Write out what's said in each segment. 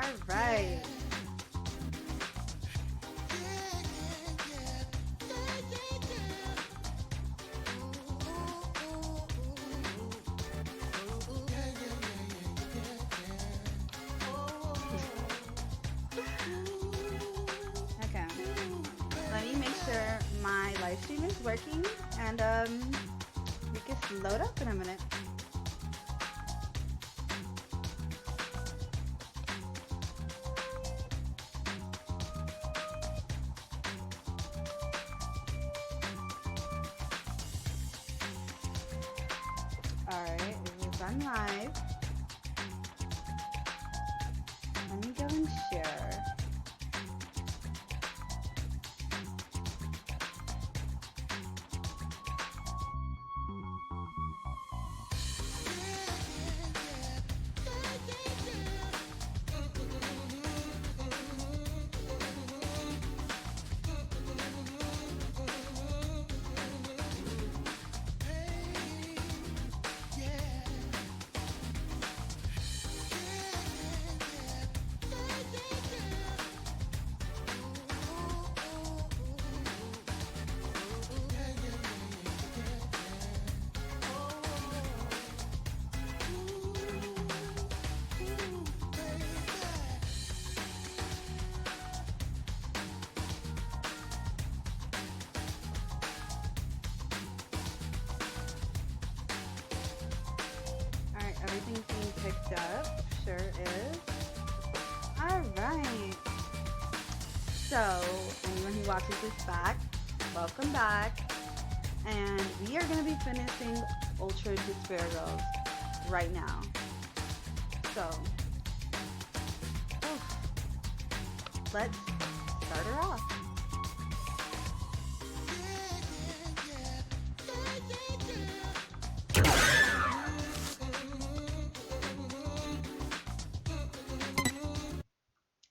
Alright. Okay. Let me make sure my live stream is working and we can load up in a minute. Alright, it is on live. Let me go and share. Everything's being picked up. Sure is. Alright. So, anyone who watches this back, welcome back. And we are going to be finishing Ultra Despair Girls right now. So, let's start her off.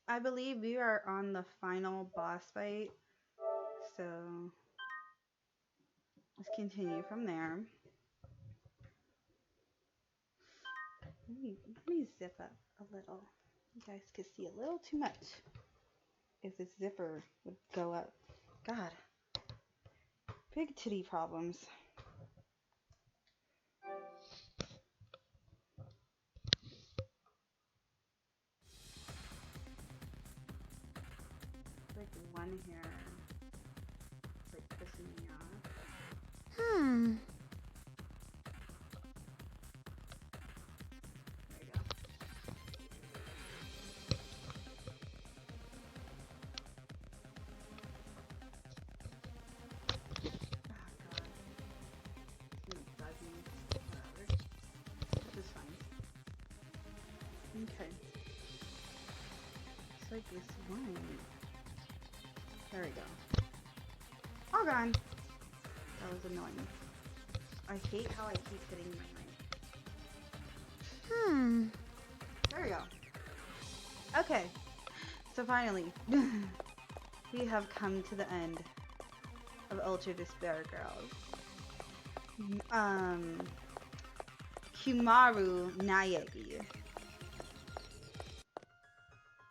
I believe we are on the final boss fight, so let's continue from there. Let me zip up a little. You guys can see a little too much. If this zipper would go up. God. Big titty problems. Like one hair. It's like pissing me off. There you go. Oh god. It's gonna bug me. Whatever. This is fine. Okay. It's like this one. There we go. All gone. That was annoying. I hate how I keep hitting my mic. There we go. Okay. So finally, we have come to the end of Ultra Despair Girls. Kumaru Naegi.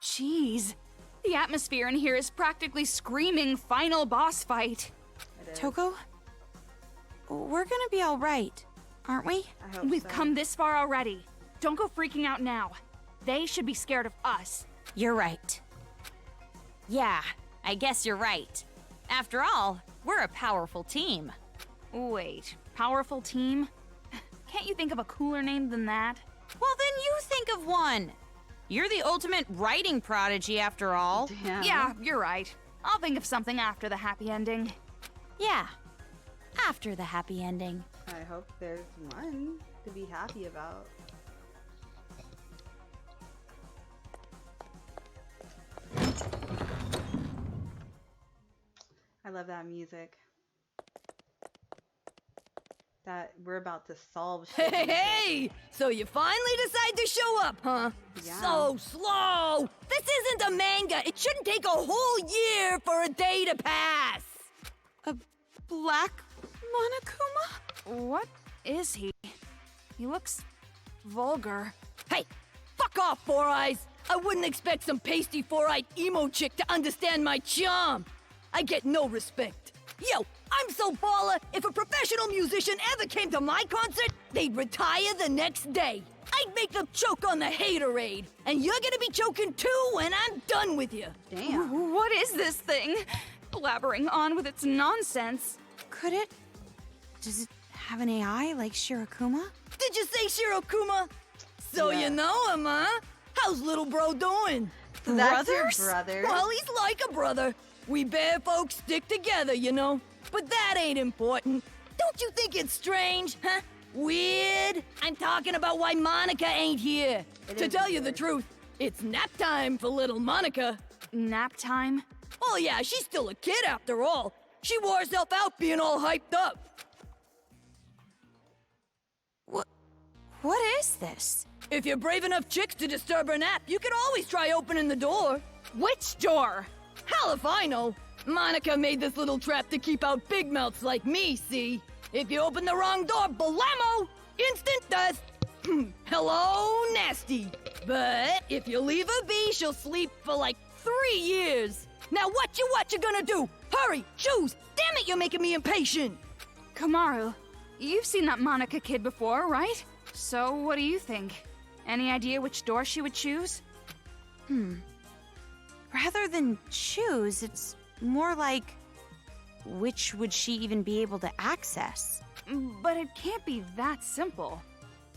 Jeez. The atmosphere in here is practically screaming final boss fight. Toko? We're gonna be alright, aren't we? I hope We've so. come this far already. Don't go freaking out now. They should be scared of us. You're right. Yeah, I guess you're right. After all, we're a powerful team. Wait, powerful team? Can't you think of a cooler name than that? Well, then you think of one. You're the ultimate writing prodigy, after all. Damn. Yeah, you're right. I'll think of something after the happy ending. Yeah, after the happy ending. I hope there's one to be happy about. I love that music. That we're about to solve shit. Hey! So you finally decide to show up, huh? Yeah. So slow! This isn't a manga! It shouldn't take a whole year for a day to pass! A black Monokuma? What is he? He looks vulgar. Hey! Fuck Back off, Four Eyes! I wouldn't expect some pasty four-eyed emo chick to understand my charm. I get no respect. Yo, I'm so baller, if a professional musician ever came to my concert, they'd retire the next day. I'd make them choke on the haterade. And you're gonna be choking too when I'm done with you. Damn. What is this thing? Blabbering on with its nonsense. Does it have an AI like Shirokuma? Did you say Shirokuma? So Yeah. you know him, huh? How's little bro doing? So that's your Brothers? brother. Well, he's like a brother. We bear folks stick together, you know. But that ain't important. Don't you think it's strange, huh? Weird? I'm talking about why Monica ain't here. It To is tell you the weird. truth, it's nap time for little Monica. Nap time? Oh yeah, she's still a kid after all. She wore herself out being all hyped up. What is this? If you're brave enough chicks to disturb her nap, you can always try opening the door. Which door? Hell if I know. Monica made this little trap to keep out big mouths like me, see? If you open the wrong door, blammo! Instant death! Hello, nasty. But if you leave her be, she'll sleep for like 3 years. Now what you gonna do? Hurry, choose! Damn it, you're making me impatient! Kamaru, you've seen that Monica kid before, right? So what do you think? Any idea which door she would choose? Rather than choose, it's more like which would she even be able to access? But it can't be that simple.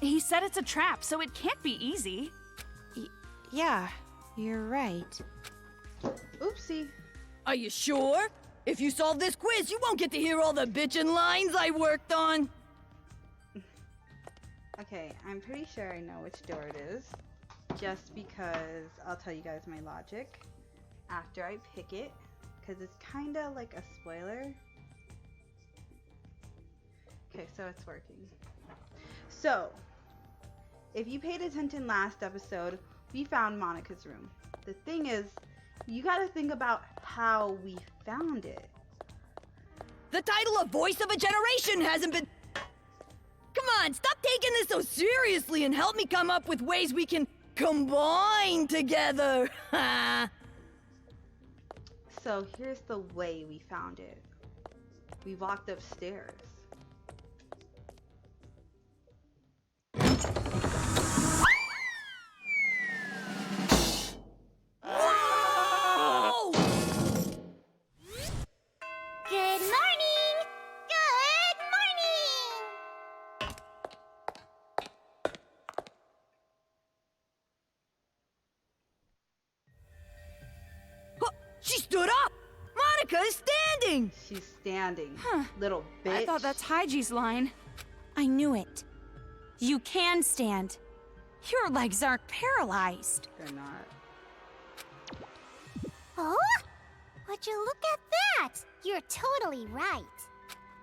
He said it's a trap, so it can't be easy. Yeah, you're right. Oopsie. Are you sure? If you solve this quiz, you won't get to hear all the bitchin' lines I worked on. Okay, I'm pretty sure I know which door it is. Just because I'll tell you guys my logic after I pick it. Because it's kind of like a spoiler. Okay, so it's working. So, if you paid attention last episode, we found Monica's room. The thing is, you gotta think about how we found it. The title of Voice of a Generation hasn't been... Come on, stop taking this so seriously and help me come up with ways we can combine together. So here's the way we found it. We walked upstairs. Whoa! Good morning! Good morning! Huh, she stood up! Monica is standing! She's standing. Huh. Little bitch. I thought that's Haiji's line. I knew it. You can stand. Your legs aren't paralyzed. They're not. Oh? Would you look at that? You're totally right.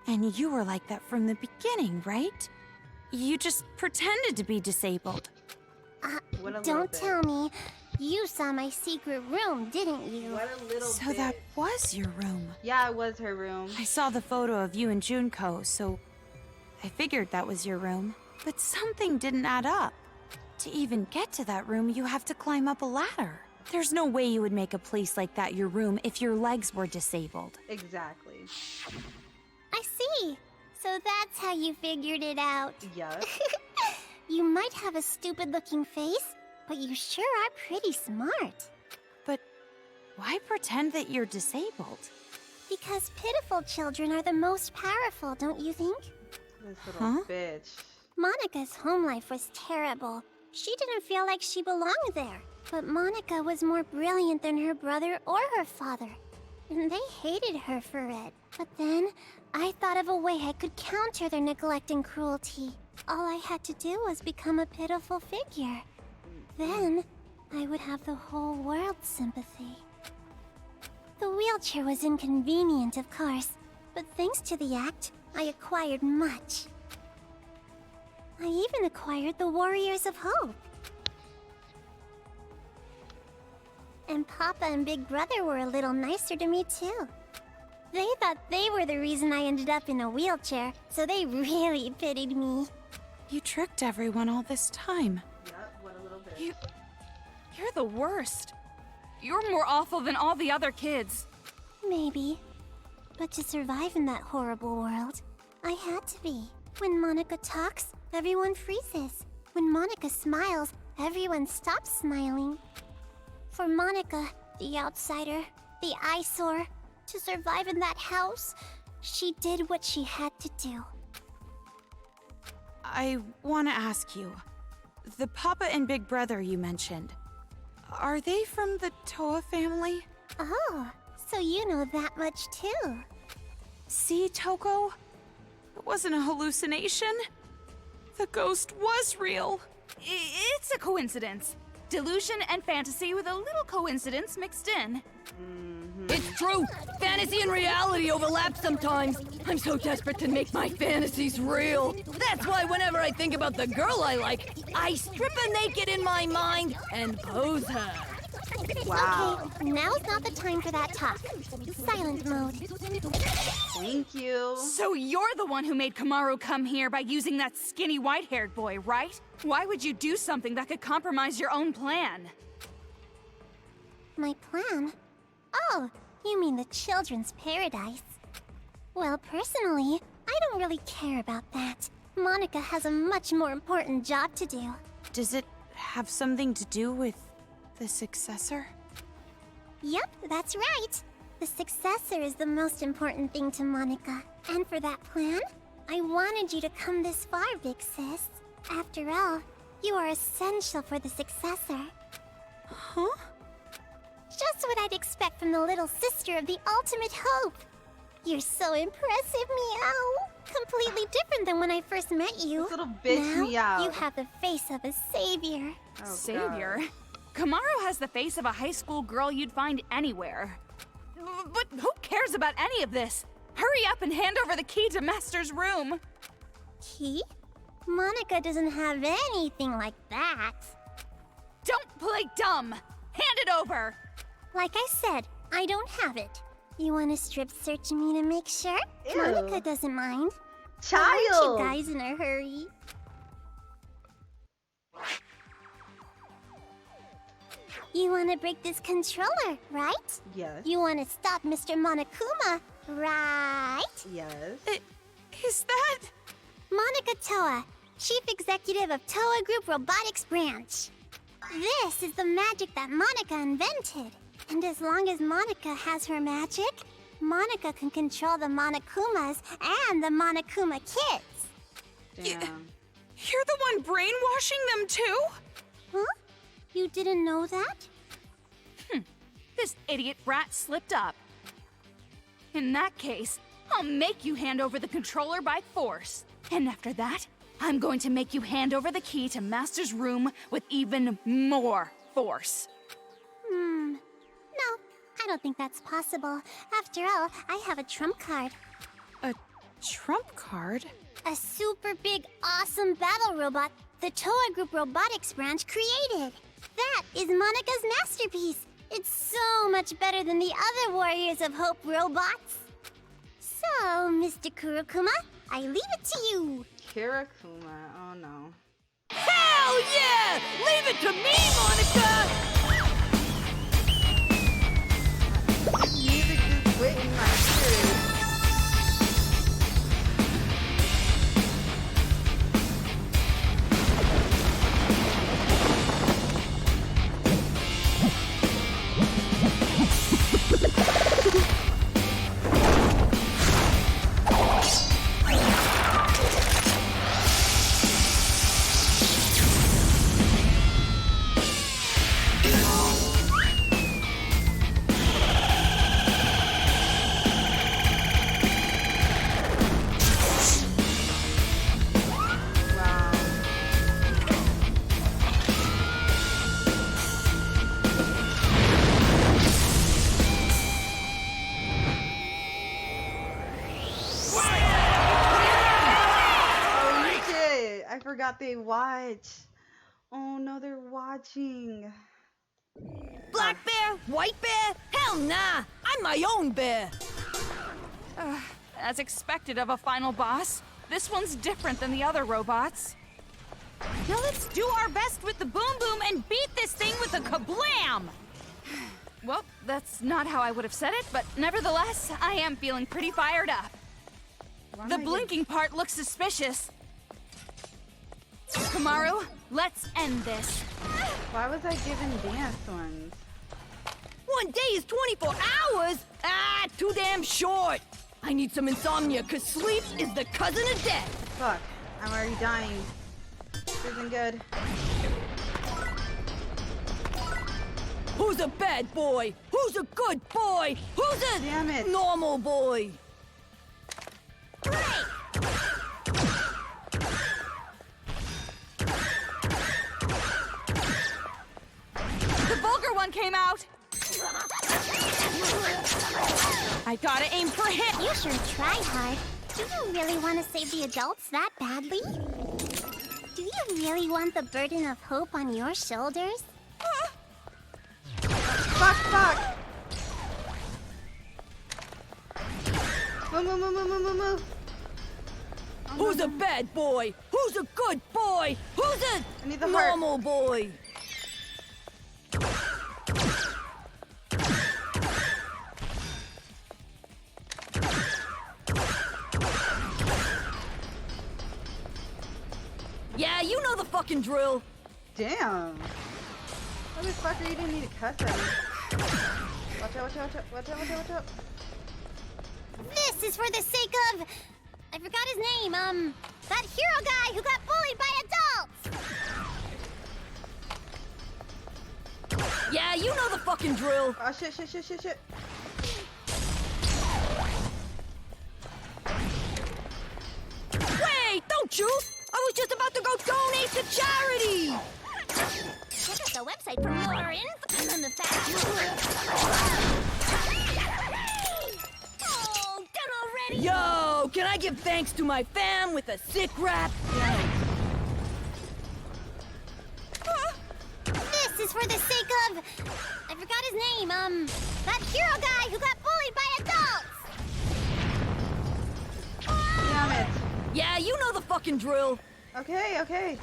And you were like that from the beginning, right? You just pretended to be disabled. What a little Don't bit. tell me. You saw my secret room, didn't you? What a little So bit. that was your room. Yeah, it was her room. I saw the photo of you and Junko, so I figured that was your room. But something didn't add up. To even get to that room, you have to climb up a ladder. There's no way you would make a place like that your room if your legs were disabled. Exactly. I see. So that's how you figured it out. Yup. You might have a stupid-looking face, but you sure are pretty smart. But why pretend that you're disabled? Because pitiful children are the most powerful, don't you think? This little Huh? bitch. Monica's home life was terrible. She didn't feel like she belonged there. But Monica was more brilliant than her brother or her father. And they hated her for it. But then, I thought of a way I could counter their neglect and cruelty. All I had to do was become a pitiful figure. Then, I would have the whole world's sympathy. The wheelchair was inconvenient, of course. But thanks to the act, I acquired much. I even acquired the Warriors of Hope. And Papa and Big Brother were a little nicer to me, too. They thought they were the reason I ended up in a wheelchair, so they really pitied me. You tricked everyone all this time. Yup, what a little bitch. You're the worst. You're more awful than all the other kids. Maybe. But to survive in that horrible world, I had to be. When Monica talks, everyone freezes. When Monica smiles, everyone stops smiling. For Monica, the outsider, the eyesore, to survive in that house, she did what she had to do. I want to ask you, the Papa and Big Brother you mentioned, are they from the Toa family? Oh, so you know that much too. See, Toko? It wasn't a hallucination. The ghost was real. It's a coincidence. Delusion and fantasy with a little coincidence mixed in. It's true. Fantasy and reality overlap sometimes. I'm so desperate to make my fantasies real. That's why whenever I think about the girl I like, I strip her naked in my mind and pose her. Wow. Okay, now's not the time for that talk. Silent mode. Thank you. So you're the one who made Kamaru come here by using that skinny white-haired boy, right? Why would you do something that could compromise your own plan? My plan? Oh, you mean the children's paradise. Well, personally, I don't really care about that. Monica has a much more important job to do. Does it have something to do with the successor? Yep, that's right. The successor is the most important thing to Monica. And for that plan, I wanted you to come this far, Big Sis. After all, you are essential for the successor. Huh? Just what I'd expect from the little sister of the ultimate hope. You're so impressive, Meow. Completely different than when I first met you. This little bitch now, Meow. you have the face of a savior. Oh, Savior? God. Kamaru has the face of a high school girl you'd find anywhere. But who cares about any of this? Hurry up and hand over the key to Master's room. Key? Monica doesn't have anything like that. Don't play dumb. Hand it over. Like I said, I don't have it. You want to strip search me to make sure? Ew. Monica doesn't mind. Child. Aren't you guys in a hurry? You want to break this controller, right? Yes. You want to stop Mr. Monokuma, right? Yes. Is that... Monica Toa, Chief Executive of Toa Group Robotics Branch. This is the magic that Monica invented. And as long as Monica has her magic, Monica can control the Monokumas and the Monokuma kids. Damn. You're the one brainwashing them too? Huh? You didn't know that? This idiot brat slipped up. In that case, I'll make you hand over the controller by force. And after that, I'm going to make you hand over the key to Master's room with even more force. No, I don't think that's possible. After all, I have a trump card. A trump card? A super big, awesome battle robot the Toa Group Robotics Branch created. That is Monica's masterpiece. It's so much better than the other Warriors of Hope robots. So, Mr. Kurokuma, I leave it to you. Kirakuma. Oh no. Hell yeah! Leave it to me, Monica! Music just went in my ears. I forgot they watch. Oh no, they're watching. Black bear? White bear? Hell nah! I'm my own bear! As expected of a final boss, this one's different than the other robots. Now let's do our best with the boom boom and beat this thing with Kablam! Well, that's not how I would have said it, but nevertheless, I am feeling pretty fired up. Why am The I blinking part looks suspicious. Kamaru, let's end this. Why was I given dance ones? 1 day is 24 hours? Ah, too damn short. I need some insomnia, cause sleep is the cousin of death. Fuck, I'm already dying. This isn't good. Who's a bad boy? Who's a good boy? Who's a Damn it. normal boy? The vulgar one came out. I gotta aim for him. You sure try hard. Do you really want to save the adults that badly? Do you really want the burden of hope on your shoulders? Fuck, fuck! Move, move, move, move, move, move, move. Oh, Who's no, a no. bad boy? Who's a good boy? Who's I need the a heart. normal boy? Yeah, you know the fucking drill. Damn. Motherfucker, you didn't need to cuss at me. Watch out, watch out, watch out, watch out, watch out, watch out. This is for the sake of... I forgot his name, that hero guy who got bullied by adults! Yeah, you know the fucking drill. Oh, shit, shit, shit, shit, shit. Wait, don't you? I was just about to go donate to charity. Check out the website for more info on the fact. Oh, done already? Yo, can I give thanks to my fam with a sick rap? This is for the sake of... I forgot his name, that hero guy who got bullied by adults! Damn it. Yeah, you know the fucking drill. Okay, okay.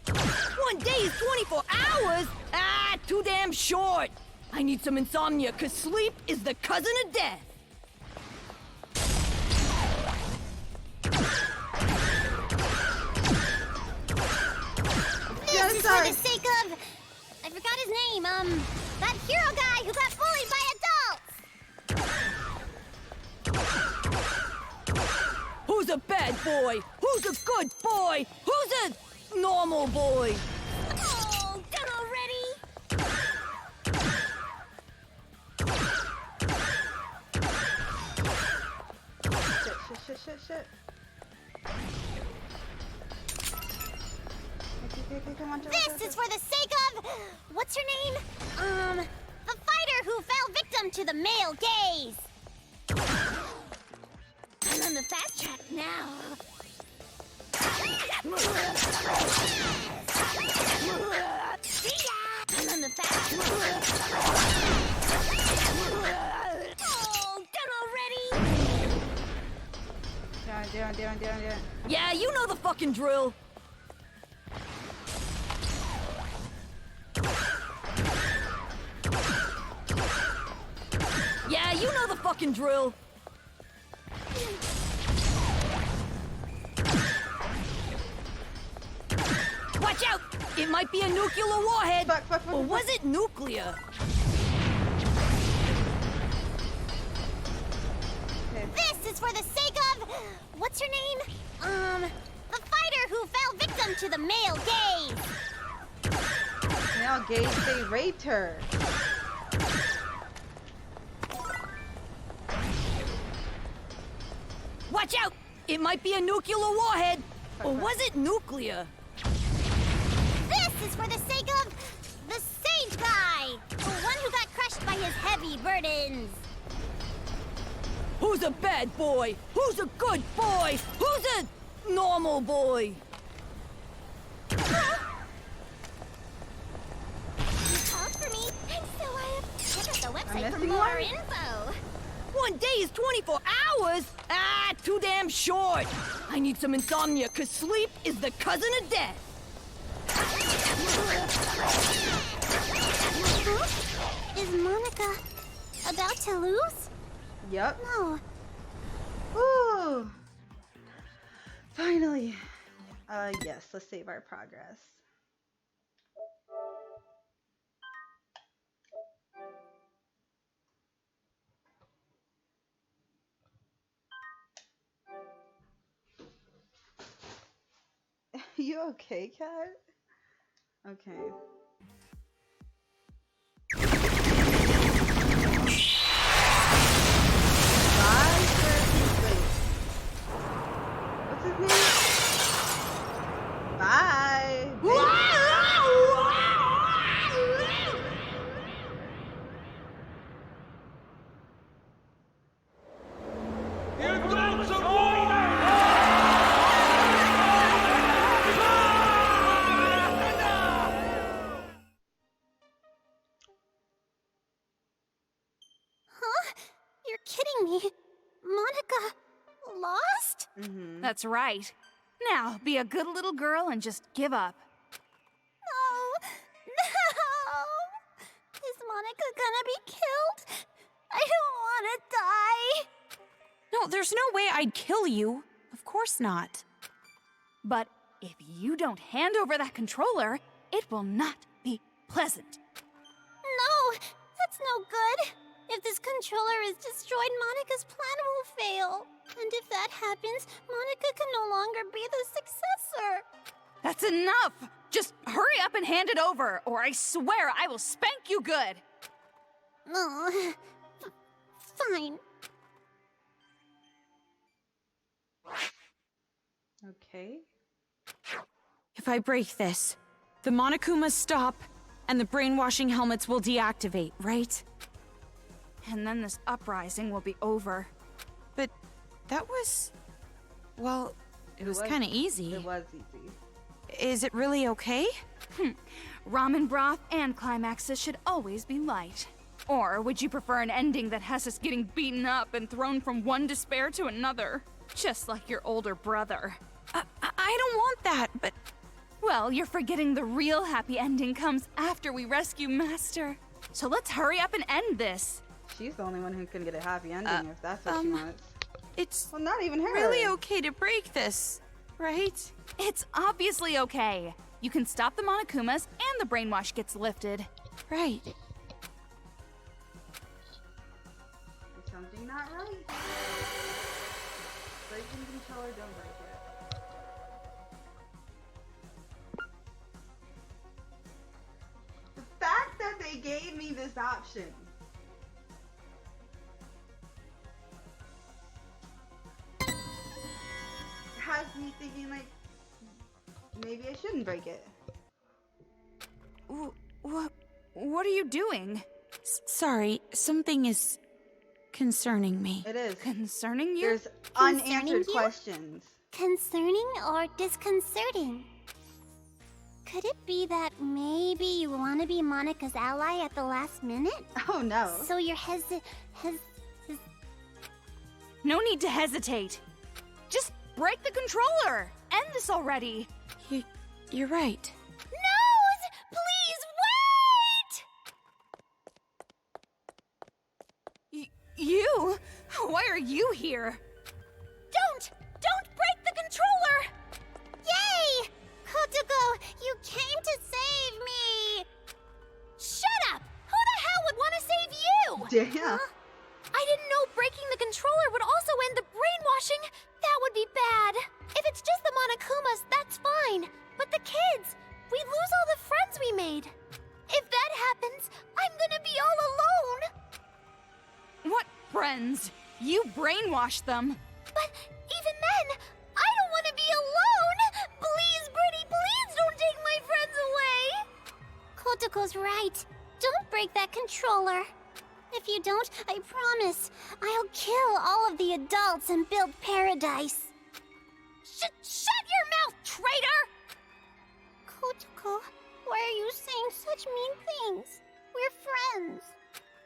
1 day is 24 hours? Ah, too damn short. I need some insomnia, cause sleep is the cousin of death. This is for the sake of... I forgot his name, that hero guy who got bullied by adults! Who's a bad boy? Who's a good boy? Who's a normal boy? Oh, done already? Shit, shit, shit, shit, shit. Okay, okay, okay, come on, Joe. This is for the sake of... What's her name? The fighter who fell victim to the male gaze. I'm on the fast track now. See ya! I'm on the fast Oh, done already? Down, down, down, down, down. Yeah, you know the fucking drill. Yeah, you know the fucking drill. Watch out! It might be a nuclear warhead. Fuck, fuck, fuck, Or fuck. was it nuclear? Okay. This is for the sake of... What's her name? The fighter who fell victim to the male gaze. Now, Gage, they raped her. Watch out! It might be a nuclear warhead. Or was it nuclear? This is for the sake of... The sage guy. The one who got crushed by his heavy burdens. Who's a bad boy? Who's a good boy? Who's a normal boy? You called for me, and so I have... Check out the website for missing more one? info. 1 day is 24 hours? Ah, too damn short. I need some insomnia, cause sleep is the cousin of death. Monica about to lose? Yep. No. Ooh. Finally. Yes, let's save our progress. You okay, Cat? Okay. Bye, sir. Wait. What's his name? Bye. Huh? You're kidding me. Monica lost? Mm-hmm. That's right. Now, be a good little girl and just give up. No. No. Is Monica gonna be killed? I don't want to die. No, there's no way I'd kill you. Of course not. But if you don't hand over that controller, it will not be pleasant. No, that's no good. If this controller is destroyed, Monica's plan will fail. And if that happens, Monica can no longer be the successor. That's enough! Just hurry up and hand it over, or I swear I will spank you good! Oh, fine. Okay. If I break this, the Monokumas stop, and the brainwashing helmets will deactivate, right? And then this uprising will be over. But that was... well, it was kind of easy. It was easy. Is it really okay? Ramen broth and climaxes should always be light. Or would you prefer an ending that has us getting beaten up and thrown from one despair to another? Just like your older brother. I don't want that, but... Well, you're forgetting the real happy ending comes after we rescue Master. So let's hurry up and end this. She's the only one who can get a happy ending if that's what she wants. It's Well, not even her. really okay to break this, right? It's obviously okay. You can stop the Monokumas and the brainwash gets lifted. Right. There's something not right. Breaking controller, don't break it. The fact that they gave me this option. Has me thinking like maybe I shouldn't break it. What are you doing? Sorry, something is concerning me. It is. Concerning you? There's Concerning unanswered you? questions. Concerning or disconcerting? Could it be that maybe you want to be Monica's ally at the last minute? Oh no. So you're No need to hesitate. Just break the controller. End this already. You're right. No! Please wait! You? Why are you here? Don't break the controller! Yay! Kotoko, you came to save me! Shut up! Who the hell would want to save you? Damn. I didn't know breaking the controller would also end the brainwashing. That would be bad. If it's just the Monokumas, that's fine. But the kids, we lose all the friends we made. If that happens, I'm gonna be all alone. What friends? You brainwashed them. But even then, I don't want to be alone. Please, Birdie, please don't take my friends away. Kotoko's right. Don't break that controller. If you don't, I promise, I'll kill all of the adults and build paradise. Shut your mouth, traitor! Kotoko, why are you saying such mean things? We're friends.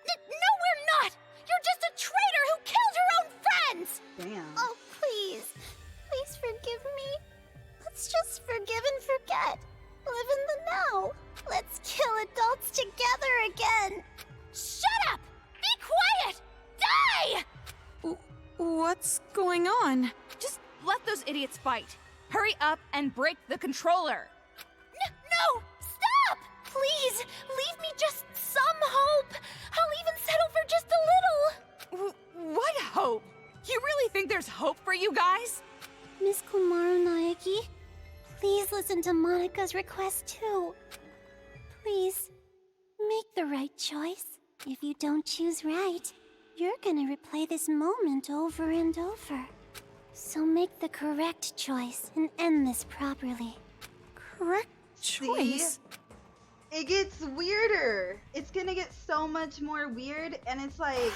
No, we're not! You're just a traitor who killed her own friends! Damn. Oh, please. Please forgive me. Let's just forgive and forget. Live in the now. Let's kill adults together again. Shut up! What's going on? Just let those idiots fight. Hurry up and break the controller. No! Stop! Please, leave me just some hope. I'll even settle for just a little. What hope? You really think there's hope for you guys? Miss Kumaru Naeki, please listen to Monika's request too. Please, make the right choice. If you don't choose right, you're gonna replay this moment over and over. So make the correct choice and end this properly. Correct choice? It gets weirder. It's gonna get so much more weird, and it's like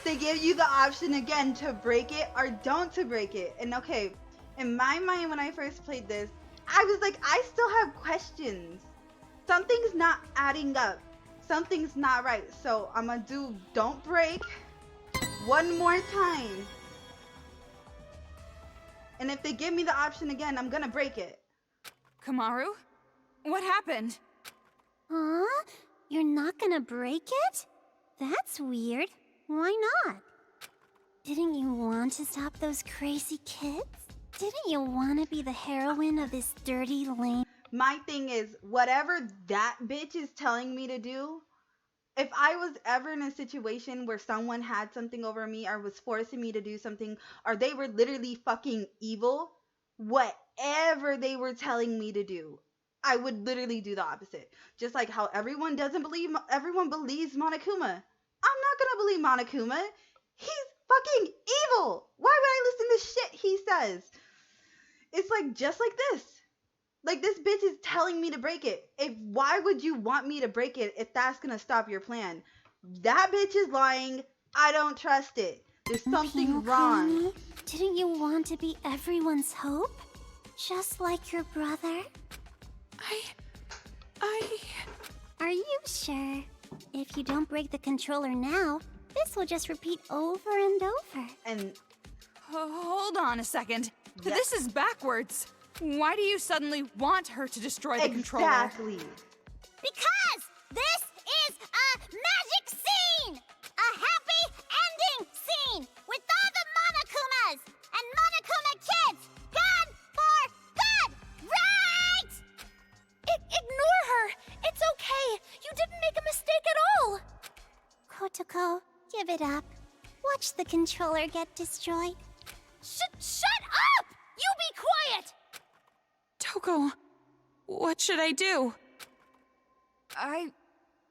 they give you the option again to break it or don't to break it. And okay, in my mind when I first played this, I was like, I still have questions. Something's not adding up. Something's not right. So I'm gonna do don't break one more time. And if they give me the option again, I'm gonna break it. Kamaru? What happened? Huh? You're not gonna break it? That's weird. Why not? Didn't you want to stop those crazy kids? Didn't you want to be the heroine of this dirty, lame... My thing is, whatever that bitch is telling me to do, if I was ever in a situation where someone had something over me or was forcing me to do something, or they were literally fucking evil, whatever they were telling me to do, I would literally do the opposite. Just like how everyone believes Monokuma. I'm not gonna believe Monokuma. He's fucking evil. Why would I listen to shit he says? It's like just like this. Like this bitch is telling me to break it. Why would you want me to break it if that's gonna stop your plan? That bitch is lying. I don't trust it. There's something wrong. Didn't you want to be everyone's hope? Just like your brother? Are you sure? If you don't break the controller now, this will just repeat over and over. And Hold on a second. This is backwards. Why do you suddenly want her to destroy the controller? exactly. Because this is a magic scene! A happy ending scene! With all the Monokumas and Monokuma kids gone for good! Right? Ignore her! It's okay! You didn't make a mistake at all! Kotoko, give it up. Watch the controller get destroyed. Shut up! You be quiet! Toko, what should I do? I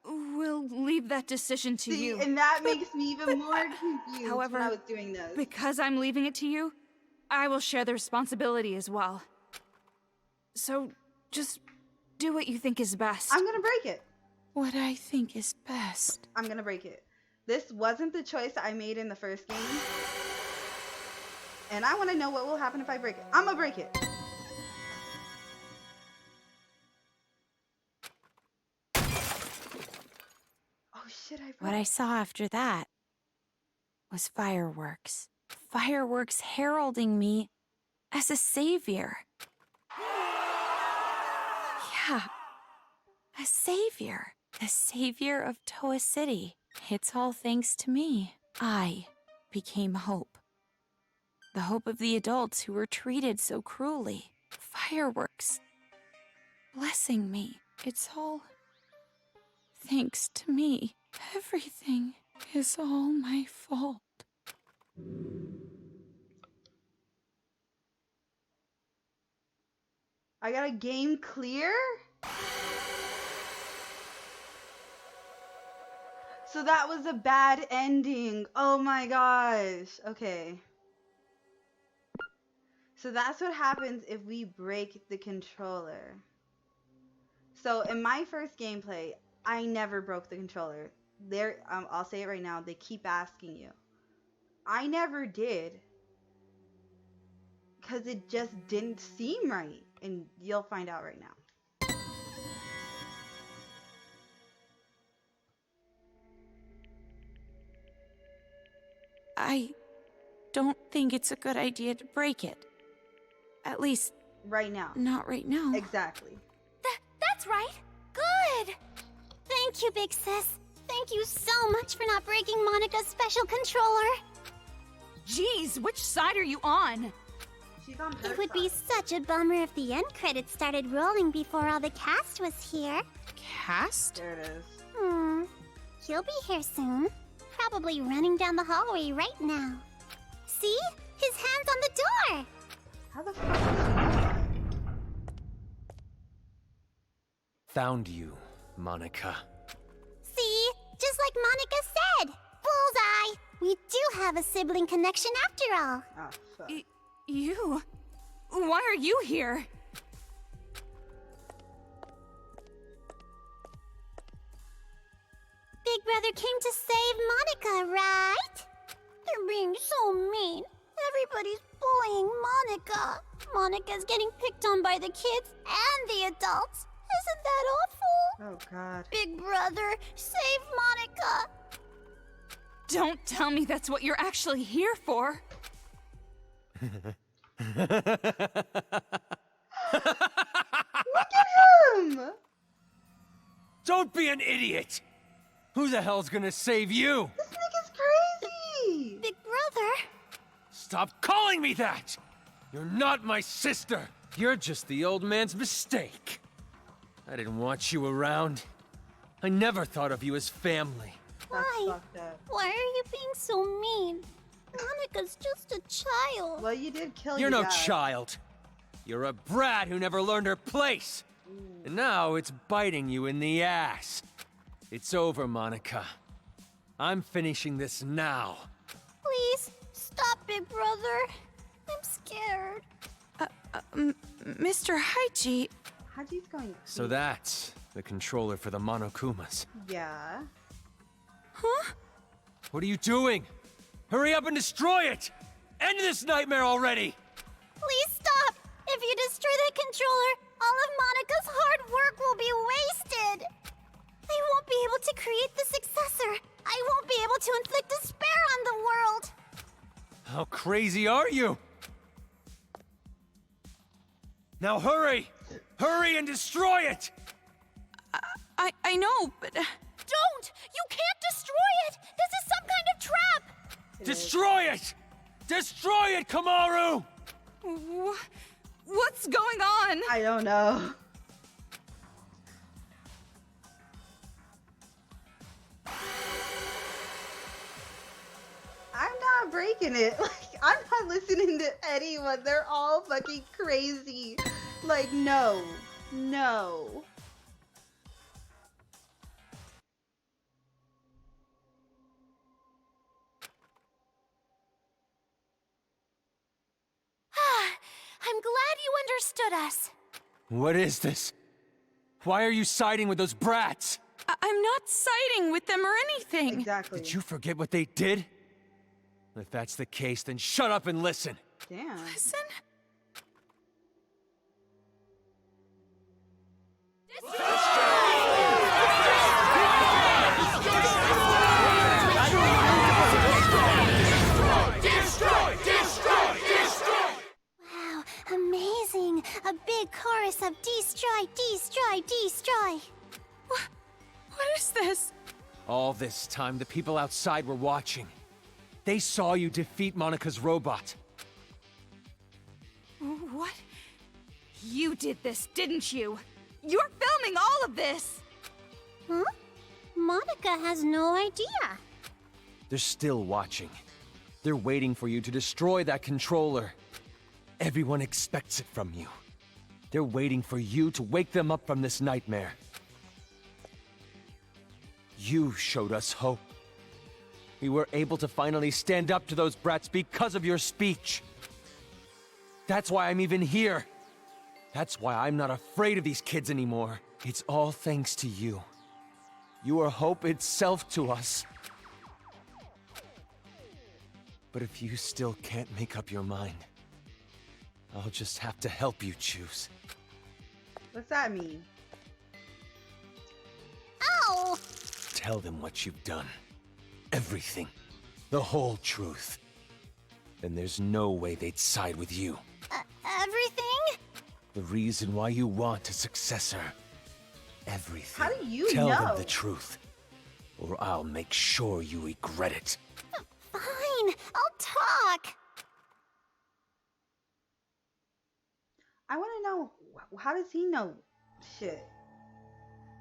will leave that decision to See, you. and that makes me even more confused However, when I was doing this. Because I'm leaving it to you, I will share the responsibility as well. So, just do what you think is best. I'm gonna break it. What I think is best. I'm gonna break it. This wasn't the choice I made in the first game. And I want to know what will happen if I break it. I'm gonna break it. Oh shit, I broke What I saw after that was fireworks. Fireworks heralding me as a savior. Yeah, a savior. The savior of Toa City. It's all thanks to me. I became hope. The hope of the adults who were treated so cruelly. Fireworks. Blessing me. It's all thanks to me. Everything is all my fault. I got a game clear? So that was a bad ending. Oh my gosh. Okay. So that's what happens if we break the controller. So in my first gameplay, I never broke the controller. I'll say it right now. They keep asking you. I never did. Because it just didn't seem right. And you'll find out right now. I don't think it's a good idea to break it. At least, Right now. not right now. Exactly. That's right. Good. Thank you, Big Sis. Thank you so much for not breaking Monika's special controller. Jeez, which side are you on? She's on her It would be side. such a bummer if the end credits started rolling before all the cast was here. Cast? There it is. He'll be here soon. Probably running down the hallway right now. See? His hand's on the door! How the fuck is she? Found you, Monica. See? Just like Monica said! Bullseye! We do have a sibling connection after all. Oh, fuck. You? Why are you here? Big Brother came to save Monica, right? They're being so mean. Everybody's bullying Monica. Monica's getting picked on by the kids and the adults. Isn't that awful? Oh, God. Big Brother, save Monica! Don't tell me that's what you're actually here for. Look at him! Don't be an idiot! Who the hell's gonna save you? This nigga's crazy! Big Brother? Stop calling me that! You're not my sister! You're just the old man's mistake. I didn't want you around. I never thought of you as family. That's Why? fucked up. Why are you being so mean? Monica's just a child. Well, you did kill You're your no dad. child. You're a brat who never learned her place. And now it's biting you in the ass. It's over, Monica. I'm finishing this now. Please, stop, Big Brother. I'm scared. Mr. Haichi, Haji's going. So that's the controller for the Monokumas. Yeah. What are you doing? Hurry up and destroy it! End this nightmare already! Please stop! If you destroy that controller, all of Monica's hard work will be wasted! I won't be able to create the successor! I won't be able to inflict despair on the world! How crazy are you? Now hurry! Hurry and destroy it! I know, but Don't! You can't destroy it! This is some kind of trap! Destroy it! Destroy it, Kamaru! What's going on? I don't know. I'm not breaking it. Like, I'm not listening to anyone. They're all fucking crazy. Like, no. No. I'm glad you understood us. What is this? Why are you siding with those brats? I'm not siding with them or anything. Exactly. Did you forget what they did? If that's the case, then shut up and listen. Damn. Listen. Wow, amazing! A big chorus of destroy, destroy, destroy! What is this? All this time, the people outside were watching. They saw you defeat Monica's robot. What? You did this, didn't you? You're filming all of this! Huh? Monica has no idea. They're still watching. They're waiting for you to destroy that controller. Everyone expects it from you. They're waiting for you to wake them up from this nightmare. You showed us hope. We were able to finally stand up to those brats because of your speech. That's why I'm even here. That's why I'm not afraid of these kids anymore. It's all thanks to you. You are hope itself to us. But if you still can't make up your mind, I'll just have to help you choose. What's that mean? Ow! Tell them what you've done. Everything. The whole truth. Then there's no way they'd side with you. Everything? The reason why you want a successor. Everything. How do you Tell know? them the truth. Or I'll make sure you regret it. Fine, I'll talk. I want to know, how does he know shit?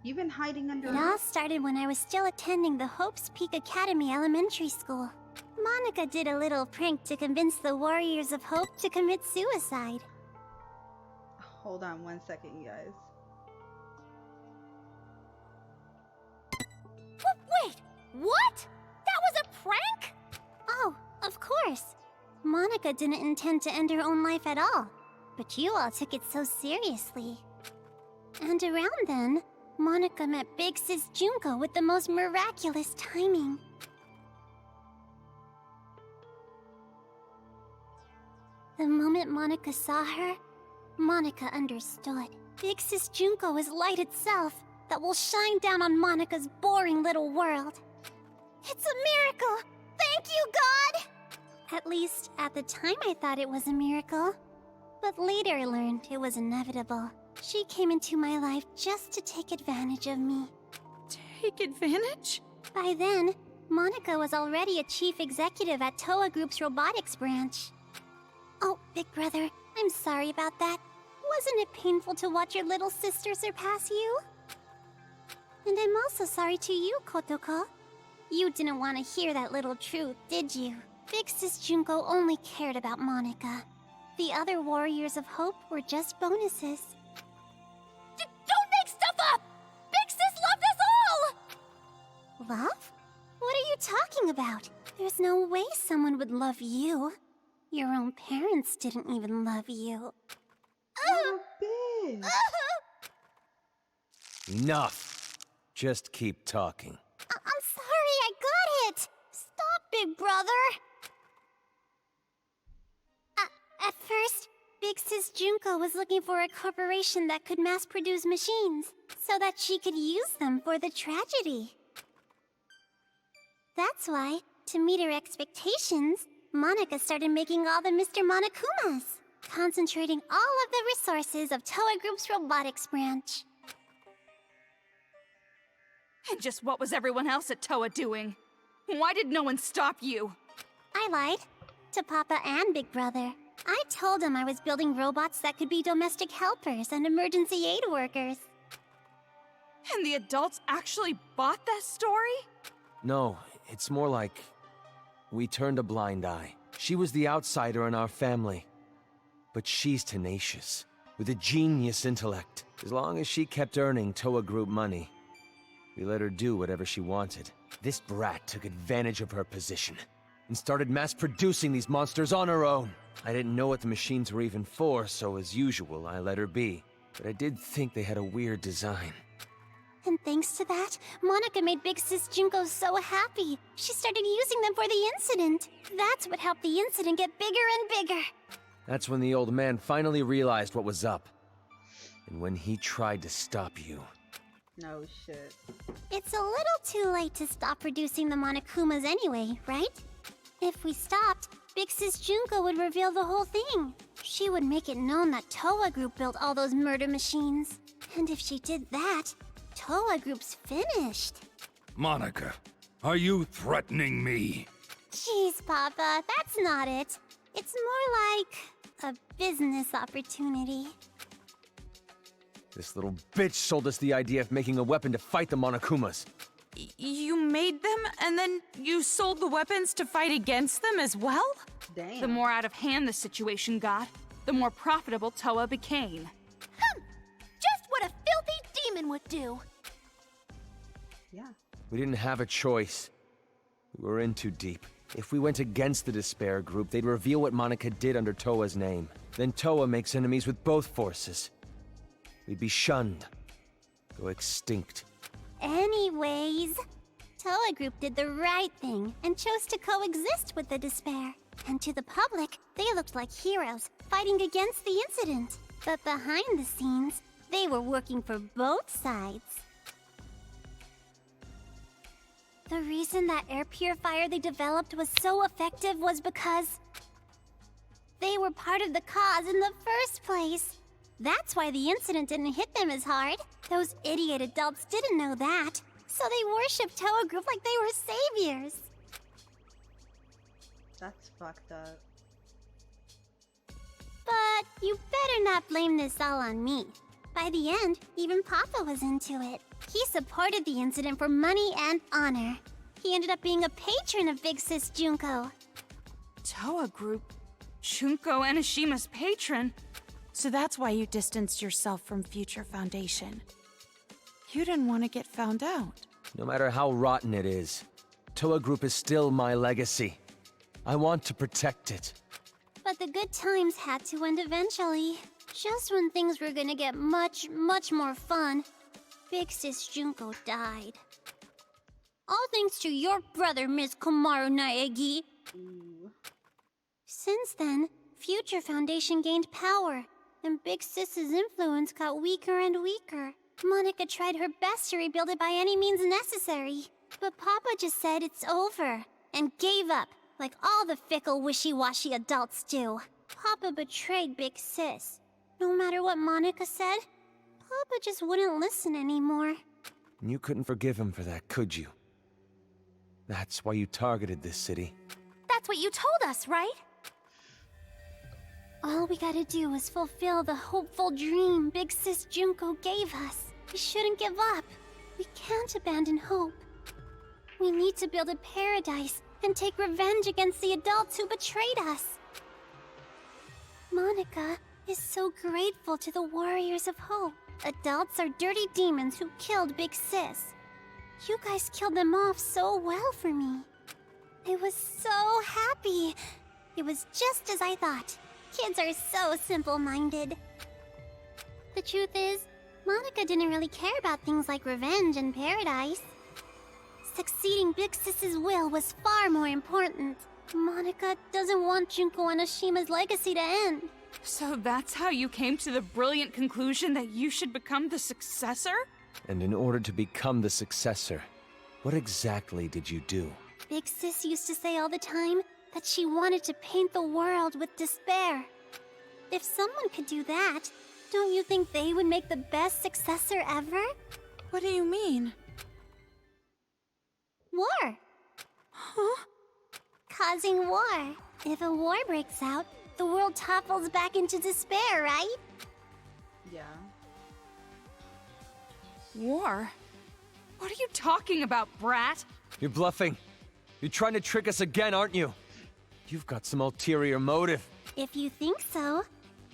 You've been hiding under It all started when I was still attending the Hope's Peak Academy Elementary School. Monica did a little prank to convince the Warriors of Hope to commit suicide. Hold on 1 second, you guys. Wait, what? That was a prank? Oh, of course. Monica didn't intend to end her own life at all, but you all took it so seriously. And around then, Monica met Big Sis Junko with the most miraculous timing. The moment Monica saw her, Monica understood. Big Sis Junko is light itself that will shine down on Monica's boring little world. It's a miracle! Thank you, God! At least, at the time I thought it was a miracle. But later I learned it was inevitable. She came into my life just to take advantage of me. Take advantage? By then, Monica was already a chief executive at Toa Group's robotics branch. Oh, big brother, I'm sorry about that. Wasn't it painful to watch your little sister surpass you? And I'm also sorry to you, Kotoko. You didn't want to hear that little truth, did you? Big Sis Junko only cared about Monica. The other Warriors of Hope were just bonuses. Don't make stuff up! Big Sis loved us all! Love? What are you talking about? There's no way someone would love you. Your own parents didn't even love you. Oh, bitch. Enough. Just keep talking. I'm sorry, I got it! Stop, big brother! At first, Big Sis Junko was looking for a corporation that could mass-produce machines, so that she could use them for the tragedy. That's why, to meet her expectations, Monica started making all the Mr. Monokumas, concentrating all of the resources of Toa Group's robotics branch. And just what was everyone else at Toa doing? Why did no one stop you? I lied. To Papa and Big Brother. I told them I was building robots that could be domestic helpers and emergency aid workers. And the adults actually bought that story? No, it's more like we turned a blind eye. She was the outsider in our family. But she's tenacious, with a genius intellect. As long as she kept earning Toa Group money, we let her do whatever she wanted. This brat took advantage of her position and started mass-producing these monsters on her own. I didn't know what the machines were even for, so as usual, I let her be. But I did think they had a weird design. And thanks to that, Monica made Big Sis Junko so happy. She started using them for the incident. That's what helped the incident get bigger and bigger. That's when the old man finally realized what was up. And when he tried to stop you. No shit. It's a little too late to stop producing the Monokumas anyway, right? If we stopped, Big Sis Junko would reveal the whole thing. She would make it known that Toa Group built all those murder machines. And if she did that, Toa Group's finished. Monica, are you threatening me? Jeez, Papa, that's not it. It's more like a business opportunity. This little bitch sold us the idea of making a weapon to fight the Monokumas. You made them, and then you sold the weapons to fight against them as well? Damn. The more out of hand the situation got, the more profitable Toa became. Just what a filthy demon would do. Yeah. We didn't have a choice. We were in too deep. If we went against the Despair Group, they'd reveal what Monica did under Toa's name. Then Toa makes enemies with both forces. We'd be shunned. Go extinct. Anyways, Toa Group did the right thing and chose to coexist with the Despair. And to the public, they looked like heroes, fighting against the incident. But behind the scenes, they were working for both sides. The reason that air purifier they developed was so effective was because they were part of the cause in the first place. That's why the incident didn't hit them as hard. Those idiot adults didn't know that, so they worshipped Toa Group like they were saviors. That's fucked up. But you better not blame this all on me. By the end, even Papa was into it. He supported the incident for money and honor. He ended up being a patron of Big Sis Junko. Toa Group? Junko Enishima's patron? So that's why you distanced yourself from Future Foundation. You didn't want to get found out. No matter how rotten it is, Toa Group is still my legacy. I want to protect it. But the good times had to end eventually. Just when things were gonna get much, much more fun, Big Sis Junko died. All thanks to your brother, Miss Komaru Naegi. Since then, Future Foundation gained power, and Big Sis's influence got weaker and weaker. Monica tried her best to rebuild it by any means necessary. But Papa just said it's over, and gave up, like all the fickle, wishy-washy adults do. Papa betrayed Big Sis. No matter what Monica said, Papa just wouldn't listen anymore. You couldn't forgive him for that, could you? That's why you targeted this city. That's what you told us, right? All we gotta do is fulfill the hopeful dream Big Sis Junko gave us. We shouldn't give up. We can't abandon hope. We need to build a paradise and take revenge against the adults who betrayed us. Monica is so grateful to the Warriors of Hope. Adults are dirty demons who killed Big Sis. You guys killed them off so well for me. I was so happy. It was just as I thought. Kids are so simple-minded. The truth is, Monica didn't really care about things like revenge and paradise. Succeeding Big Sis's will was far more important. Monica doesn't want Junko Enishima's legacy to end. So that's how you came to the brilliant conclusion that you should become the successor? And in order to become the successor, what exactly did you do? Big Sis used to say all the time that she wanted to paint the world with despair. If someone could do that, don't you think they would make the best successor ever? What do you mean? War. Huh? Causing war. If a war breaks out, the world topples back into despair, right? Yeah. War? What are you talking about, brat? You're bluffing. You're trying to trick us again, aren't you? You've got some ulterior motive. If you think so,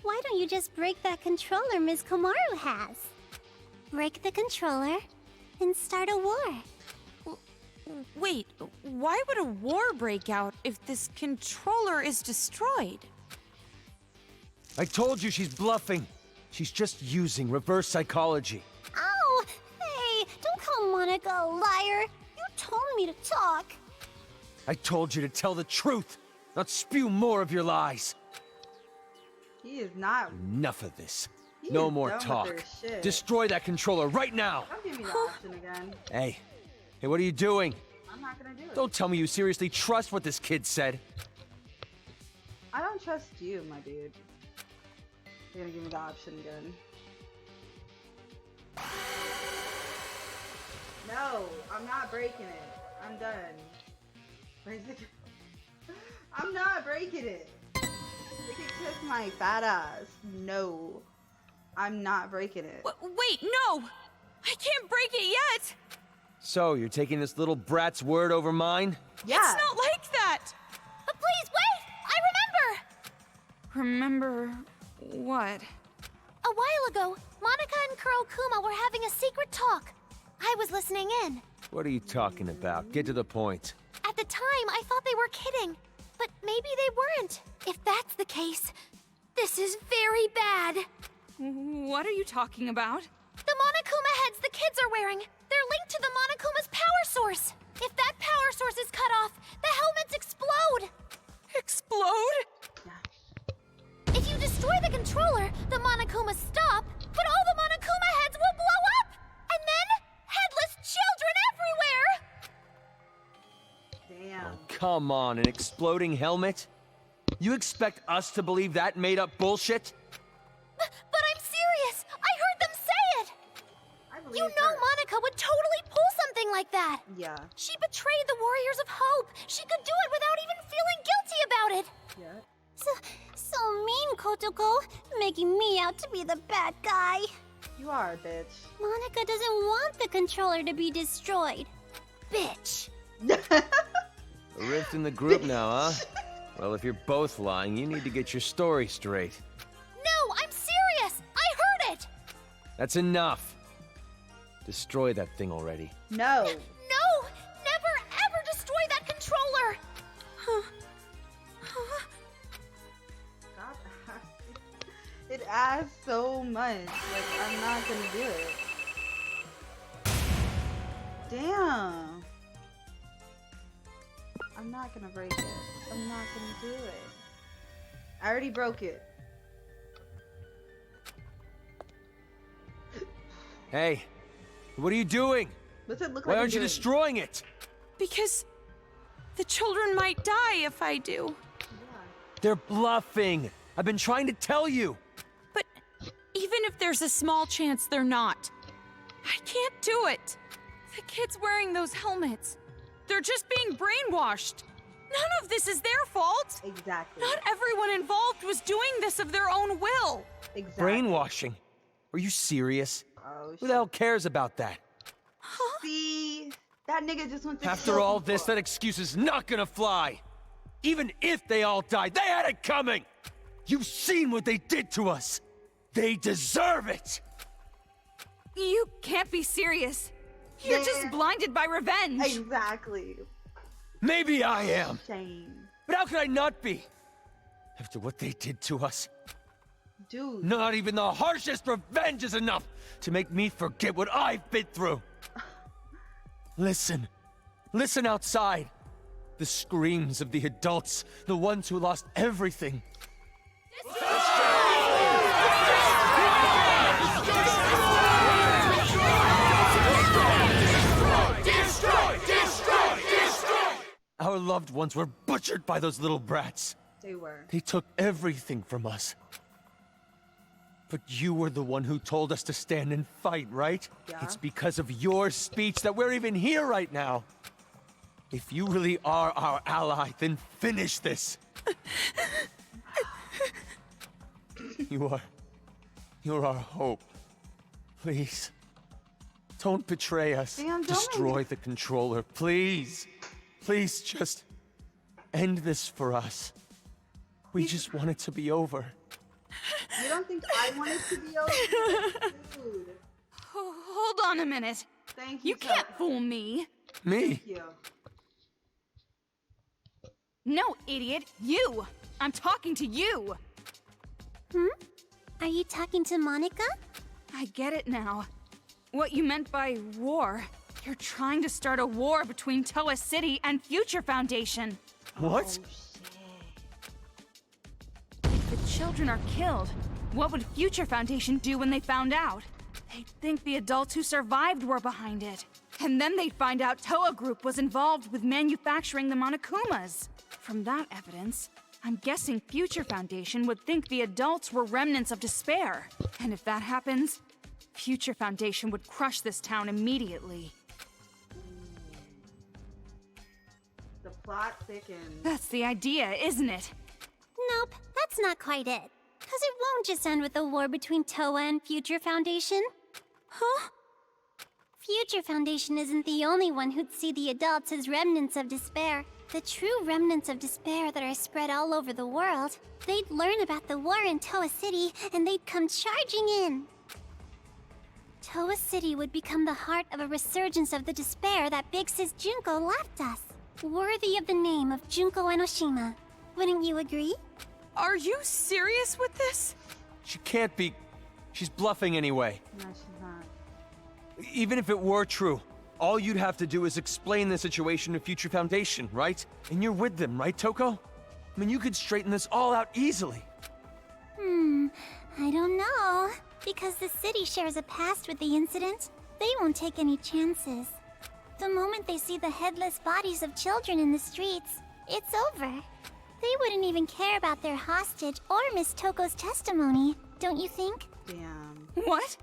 why don't you just break that controller Ms. Komaru has? Break the controller and start a war. Wait, why would a war break out if this controller is destroyed? I told you she's bluffing. She's just using reverse psychology. Ow! Hey, don't call Monica a liar. You told me to talk. I told you to tell the truth, not spew more of your lies. He is not. Enough of this. He No is more done with talk. their shit. Destroy that controller right now. Don't give me the option again. Hey, what are you doing? I'm not gonna do it. Don't tell me you seriously trust what this kid said. I don't trust you, my dude. You're gonna give me the option again. No, I'm not breaking it. I'm done. I'm not breaking it. You can kiss my fat ass. No, I'm not breaking it. Wait, no! I can't break it yet! So, you're taking this little brat's word over mine? Yeah. It's not like that! Please wait! I remember! Remember what? A while ago, Monica and Kurokuma were having a secret talk. I was listening in. What are you talking about? Get to the point. At the time, I thought they were kidding, but maybe they weren't. If that's the case, this is very bad. What are you talking about? The Monokuma heads the kids are wearing, they're linked to the Monokuma's power source. If that power source is cut off, the helmets explode. Explode? If you destroy the controller, the Monokuma stop, but all the Monokuma heads will blow up! And then, headless children everywhere! Damn. Come on, an exploding helmet? You expect us to believe that made-up bullshit? But I'm serious! I heard them say it! I believe You know her. Monica would totally pull something like that! Yeah. She betrayed the Warriors of Hope! She could do it without even feeling guilty about it! Yeah. So mean, Kotoko, making me out to be the bad guy. You are a bitch. Monica doesn't want the controller to be destroyed. Bitch. A rift in the group now, huh? Well, if you're both lying, you need to get your story straight. No, I'm serious! I heard it! That's enough. Destroy that thing already. No. No! Never ever destroy that controller! Stop asking. It asks so much. Like, I'm not gonna do it. Damn. I'm not gonna break it. I'm not gonna do it. I already broke it. Hey, what are you doing? What's it look Why like? aren't you you're doing? destroying it? Because the children might die if I do. They're bluffing. I've been trying to tell you. But even if there's a small chance they're not, I can't do it. The kids wearing those helmets, they're just being brainwashed. None of this is their fault. Exactly. Not everyone involved was doing this of their own will. Exactly. Brainwashing? Are you serious? Oh, Who the hell cares about that? See, that nigga just wants to After kill all people. this, that excuse is not gonna fly. Even if they all died, they had it coming. You've seen what they did to us. They deserve it. You can't be serious. You're Yeah. just blinded by revenge. Exactly. Maybe I am. Shame. But how could I not be? After what they did to us, Dude. not even the harshest revenge is enough to make me forget what I've been through. Listen. Listen outside. The screams of the adults, the ones who lost everything. Our loved ones were butchered by those little brats. They were. They took everything from us. But you were the one who told us to stand and fight, right? Yeah. It's because of your speech that we're even here right now. If you really are our ally, then finish this. You're our hope. Please. Don't betray us. Damn, don't Destroy make- the controller, please. Please just end this for us. We just want it to be over. You don't think I want it to be over? Dude. Hold on a minute. Thank you. You can't Tuck. fool me. Me? Thank you. No, idiot. You. I'm talking to you. Are you talking to Monica? I get it now. What you meant by war. You're trying to start a war between Toa City and Future Foundation. What? Oh, shit. If the children are killed, what would Future Foundation do when they found out? They'd think the adults who survived were behind it. And then they'd find out Toa Group was involved with manufacturing the Monokumas. From that evidence, I'm guessing Future Foundation would think the adults were remnants of despair. And if that happens, Future Foundation would crush this town immediately. The plot thickens. That's the idea, isn't it? Nope, that's not quite it. Because it won't just end with a war between Toa and Future Foundation. Huh? Future Foundation isn't the only one who'd see the adults as remnants of despair. The true remnants of despair that are spread all over the world. They'd learn about the war in Toa City, and they'd come charging in. Toa City would become the heart of a resurgence of the despair that Big Sis Junko left us. Worthy of the name of Junko Enoshima. Wouldn't you agree? Are you serious with this? She can't be. She's bluffing anyway. No, she's not. Even if it were true, all you'd have to do is explain the situation to Future Foundation, right? And you're with them, right, Toko? I mean, you could straighten this all out easily. I don't know. Because the city shares a past with the incident, they won't take any chances. The moment they see the headless bodies of children in the streets, it's over. They wouldn't even care about their hostage or Miss Toko's testimony, don't you think? Damn. What?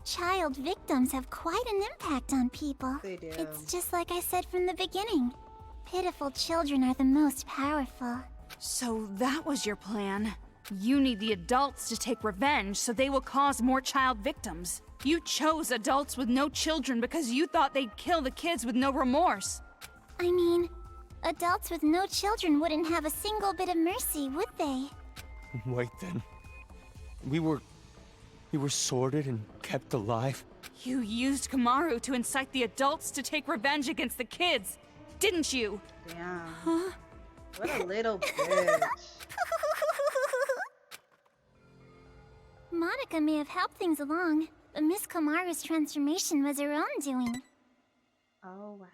Child victims have quite an impact on people. They do. It's just like I said from the beginning. Pitiful children are the most powerful. So that was your plan. You need the adults to take revenge so they will cause more child victims. You chose adults with no children because you thought they'd kill the kids with no remorse. I mean, adults with no children wouldn't have a single bit of mercy, would they? Wait then. We were sorted and kept alive? You used Kamaru to incite the adults to take revenge against the kids, didn't you? Damn. Huh? What a little bitch. Monica may have helped things along, but Miss Komaru's transformation was her own doing. Oh, wow.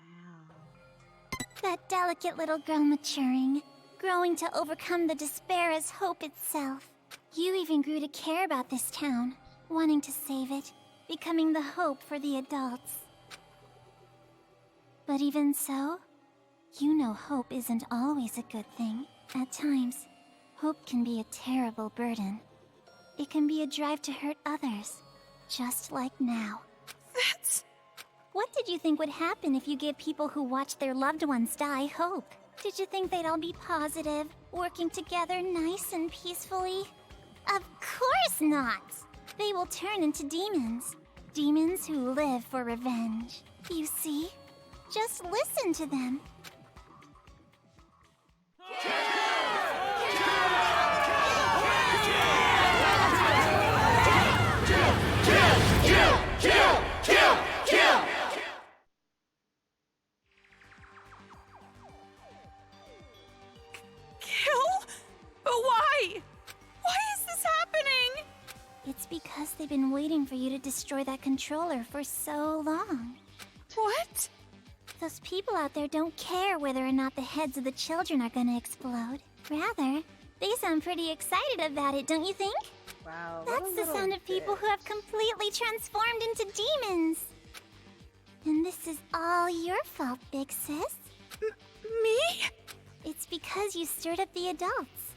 That delicate little girl maturing, growing to overcome the despair as hope itself. You even grew to care about this town, wanting to save it, becoming the hope for the adults. But even so, you know hope isn't always a good thing. At times, hope can be a terrible burden. It can be a drive to hurt others, just like now. That's... What did you think would happen if you gave people who watched their loved ones die hope? Did you think they'd all be positive, working together nice and peacefully? Of course not! They will turn into demons. Demons who live for revenge. You see? Just listen to them. It's because they've been waiting for you to destroy that controller for so long. What? Those people out there don't care whether or not the heads of the children are gonna explode. Rather, they sound pretty excited about it, don't you think? Wow. What That's a the little sound of people who have completely transformed into demons. And this is all your fault, big sis. Me? It's because you stirred up the adults.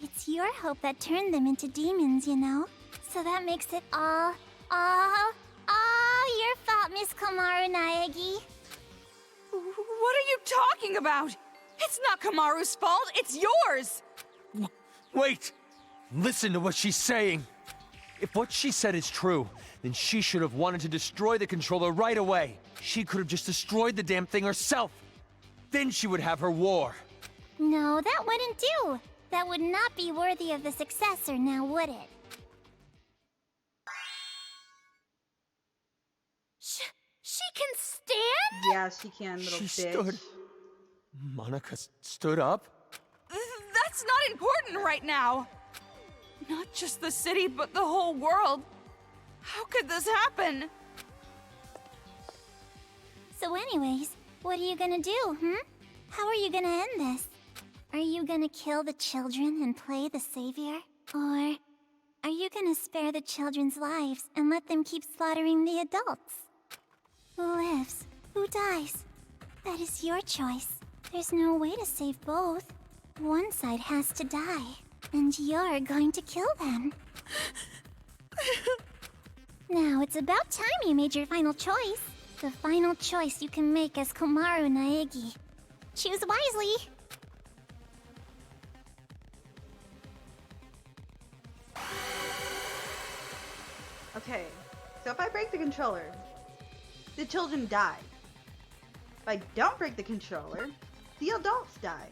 It's your hope that turned them into demons, you know? So that makes it all your fault, Miss Komaru Naegi. What are you talking about? It's not Kamaru's fault, it's yours! Wait! Listen to what she's saying! If what she said is true, then she should have wanted to destroy the controller right away. She could have just destroyed the damn thing herself. Then she would have her war. No, that wouldn't do. That would not be worthy of the successor, now would it? She can stand? Yeah, she can, little She bitch. stood. Monica stood up? That's not important right now. Not just the city, but the whole world. How could this happen? So anyways, what are you gonna do, How are you gonna end this? Are you gonna kill the children and play the savior? Or are you gonna spare the children's lives and let them keep slaughtering the adults? Who lives? Who dies? That is your choice. There's no way to save both. One side has to die, and you're going to kill them. Now, it's about time you made your final choice. The final choice you can make as Komaru Naegi. Choose wisely. Okay, so if I break the controller, the children die. If I don't break the controller, the adults die.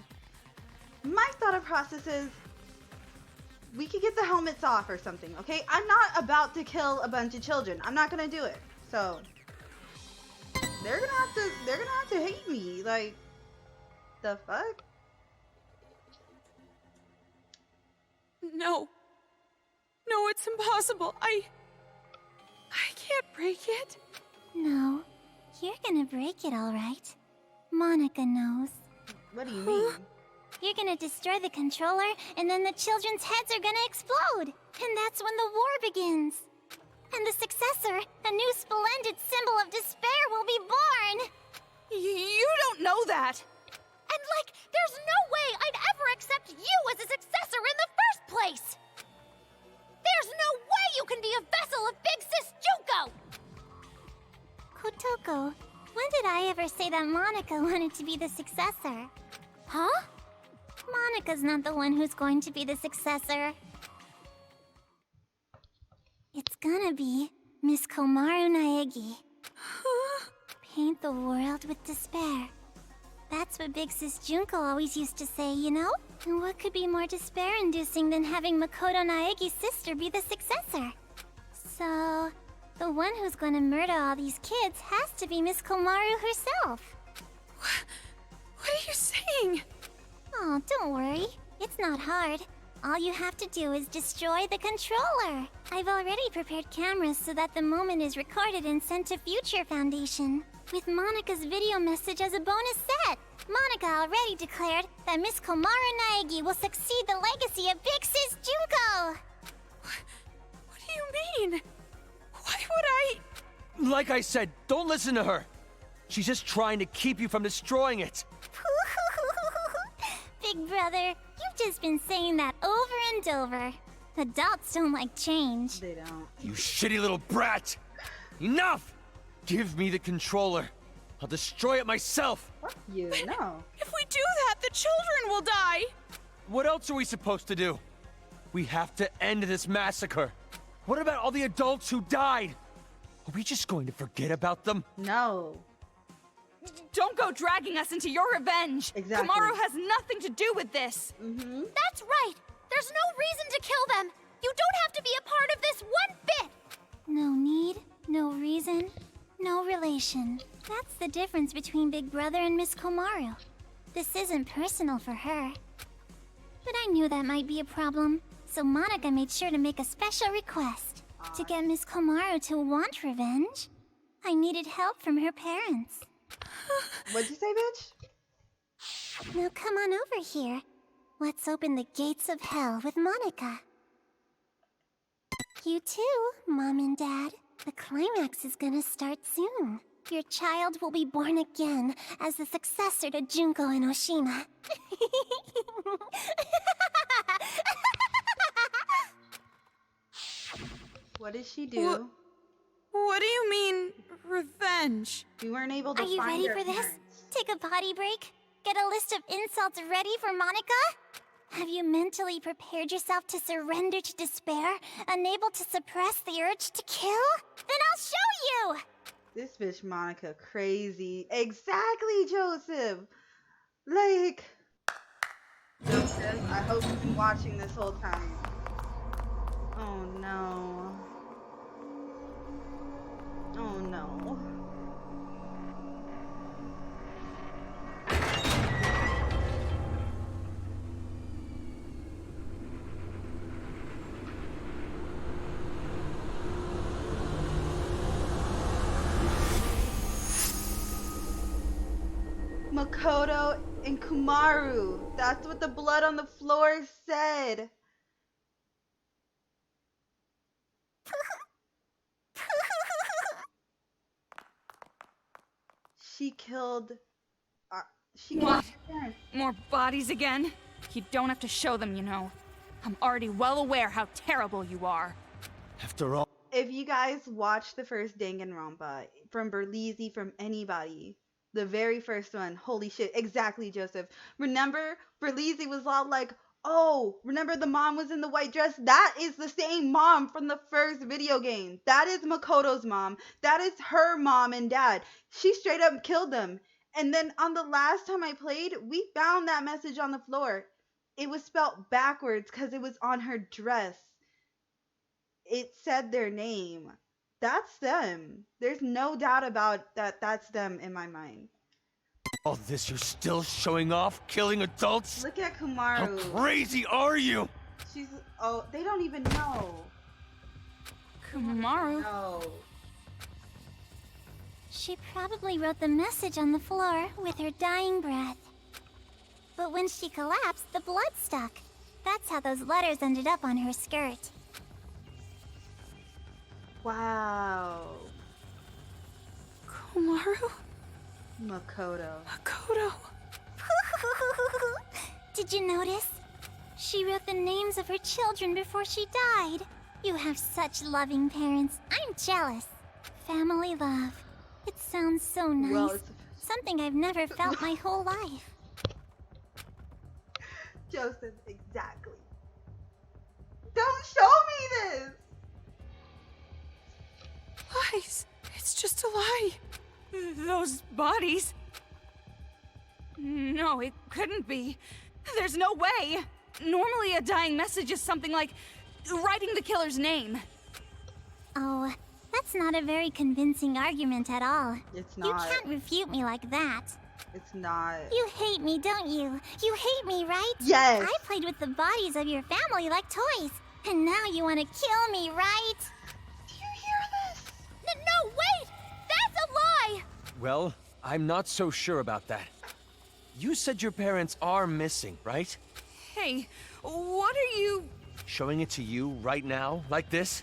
My thought process is, we could get the helmets off or something, okay? I'm not about to kill a bunch of children. I'm not gonna do it. So they're gonna have to hate me. Like, the fuck? No. No, it's impossible. I can't break it. No, you're gonna break it all right. Monica knows. What do you mean? You're gonna destroy the controller, and then the children's heads are gonna explode. And that's when the war begins. And the successor, a new splendid symbol of despair, will be born. You don't know that. And there's no way I'd ever accept you as a successor in the first place. There's no way you can be a vessel of Big Sis Junko! Kotoko, when did I ever say that Monica wanted to be the successor? Huh? Monica's not the one who's going to be the successor. gonna be Miss Komaru Naegi. Paint the world with despair. That's what Big Sis Junko always used to say, you know? And what could be more despair-inducing than having Makoto Naegi's sister be the successor? So, the one who's gonna murder all these kids has to be Miss Komaru herself. What are you saying? Oh, don't worry. It's not hard. All you have to do is destroy the controller. I've already prepared cameras so that the moment is recorded and sent to Future Foundation, with Monika's video message as a bonus set. Monika already declared that Miss Komaru Naegi will succeed the legacy of Big Sis Junko. What do you mean? Why would I? Like I said, don't listen to her. She's just trying to keep you from destroying it. Big brother, you've just been saying that over and over. Adults don't like change. They don't. You shitty little brat! Enough! Give me the controller. I'll destroy it myself. Fuck you, no. If we do that, the children will die. What else are we supposed to do? We have to end this massacre. What about all the adults who died? Are we just going to forget about them? No. Don't go dragging us into your revenge. Exactly. Komaru has nothing to do with this. That's right. There's no reason to kill them. You don't have to be a part of this one bit. No need, no reason, no relation. That's the difference between Big Brother and Miss Komaru. This isn't personal for her. But I knew that might be a problem, so Monika made sure to make a special request. To get Miss Komaru to want revenge, I needed help from her parents. What'd you say, bitch? Now come on over here. Let's open the gates of hell with Monika. You too, Mom and Dad. The climax is gonna start soon. Your child will be born again as the successor to Junko and Oshima. What did she do? What do you mean, revenge? We weren't able to Are you find ready her for this? parents. Take a potty break? Get a list of insults ready for Monika? Have you mentally prepared yourself to surrender to despair, unable to suppress the urge to kill? Then I'll show you! This bitch Monica crazy. Exactly, Joseph. Like, Joseph, I hope you've been watching this whole time. Oh no. Oh no. Makoto and Kumaru. That's what the blood on the floor said. She killed. She killed What? her parents. More bodies again? You don't have to show them, you know. I'm already well aware how terrible you are. After all, If you guys watch the first Danganronpa from Berlizzi, from anybody, the very first one, holy shit, exactly, Joseph. Remember, Berlizzi was all like, oh, remember the mom was in the white dress? That is the same mom from the first video game. That is Makoto's mom. That is her mom and dad. She straight up killed them. And then on the last time I played, we found that message on the floor. It was spelled backwards because it was on her dress. It said their name. That's them. There's no doubt about that. That's them in my mind. all this you're still showing off, killing adults? Look at How Kumaru. crazy are you? She's, oh, they don't even know. Kumaru? No. She probably wrote the message on the floor with her dying breath. But when she collapsed, the blood stuck. That's how those letters ended up on her skirt. Wow. Komaru? Makoto. Makoto? Did you notice? She wrote the names of her children before she died. You have such loving parents. I'm jealous. Family love. It sounds so nice. Well, it's, Something I've never felt my whole life. Joseph, exactly. Don't show me this! lies. It's just a lie. Those bodies. No, it couldn't be. There's no way. Normally, a dying message is something like writing the killer's name. Oh, that's not a very convincing argument at all. It's not. You can't refute me like that. It's not. You hate me, don't you? You hate me, right? Yes. I played with the bodies of your family like toys. And now you want to kill me, right? Do you hear this? No, wait! That's a lie! Well, I'm not so sure about that. You said your parents are missing, right? Hey, what are you... Showing it to you right now, like this?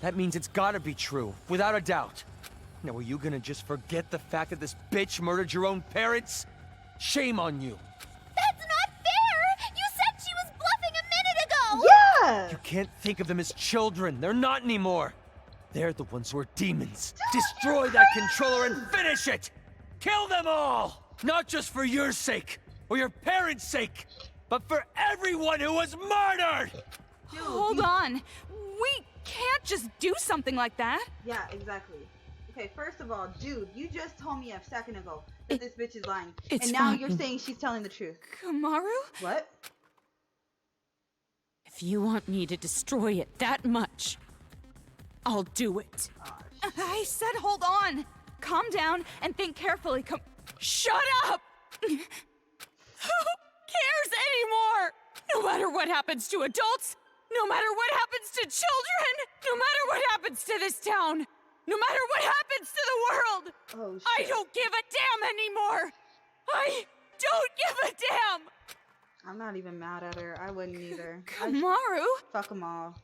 That means it's gotta be true, without a doubt. Now, are you gonna just forget the fact that this bitch murdered your own parents? Shame on you. That's not fair! You said she was bluffing a minute ago! Yeah! You can't think of them as children. They're not anymore. They're the ones who are demons. Destroy that controller and finish it! Kill them all! Not just for your sake, or your parents' sake, but for everyone who was murdered! Hold on. We can't just do something like that. Yeah, exactly. Okay, first of all, dude, you just told me a second ago that this bitch is lying. it's and now fine. you're saying she's telling the truth. Kamaru? What? If you want me to destroy it that much, I'll do it. I said hold on. Calm down and think carefully. Shut up! Who cares anymore? No matter what happens to adults, no matter what happens to children, no matter what happens to this town, no matter what happens to the world, Oh, shit. I don't give a damn anymore. I don't give a damn. I'm not even mad at her. I wouldn't either. Kamaru? Fuck them all.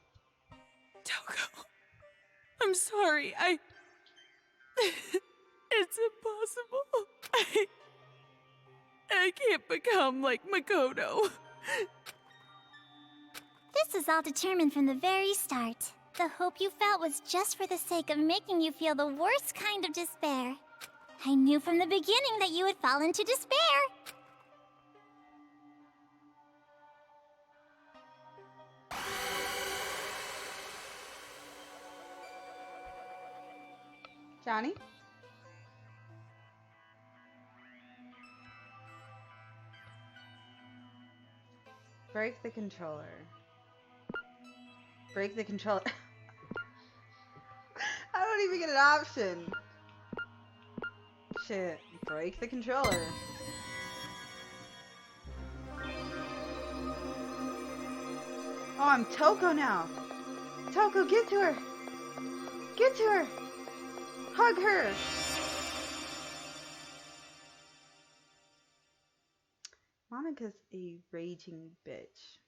Toko, I'm sorry. It's impossible. I can't become like Makoto. This is all determined from the very start. The hope you felt was just for the sake of making you feel the worst kind of despair. I knew from the beginning that you would fall into despair. Johnny? Break the controller. Break the controller. I don't even get an option. Shit. Break the controller. Oh, I'm Toko now. Toko, get to her. Get to her. Hug her. Monica's a raging bitch.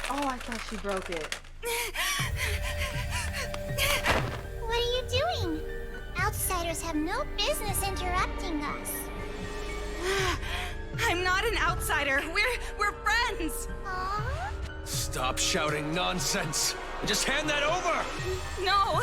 Oh, I thought she broke it. What are you doing? Outsiders have no business interrupting us. I'm not an outsider. We're friends. Aww. Stop shouting nonsense and just hand that over! No,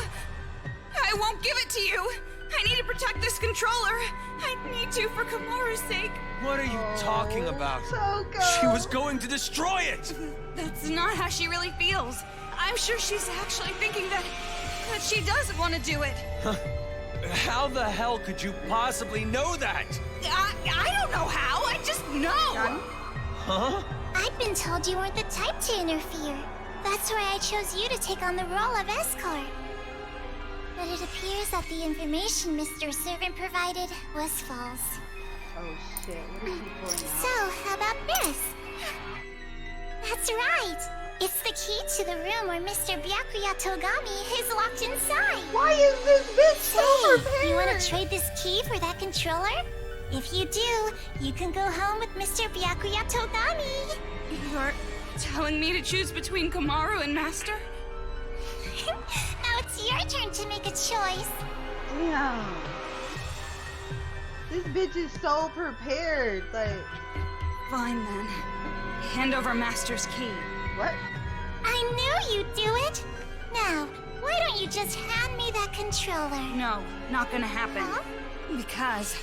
I won't give it to you. I need to protect this controller. I need to for Kamaru's sake. What are you talking about? Toko! She was going to destroy it! That's not how she really feels. I'm sure she's actually thinking that she doesn't want to do it. How the hell could you possibly know that? I don't know how. I just know. Johnny? Huh? I've been told you weren't the type to interfere. That's why I chose you to take on the role of escort. But it appears that the information Mr. Servant provided was false. Oh shit, what is she pulling out? So, how about this? That's right! It's the key to the room where Mr. Byakuya Togami is locked inside! Why is this bitch so prepared? You want to trade this key for that controller? If you do, you can go home with Mr. Byakuya Togami! You're telling me to choose between Kamaru and Master? Now it's your turn to make a choice. Damn. This bitch is so prepared. Like, Fine then. Hand over Master's key. what? I knew you'd do it! Now, Why don't you just hand me that controller? No, not gonna happen. Huh? Because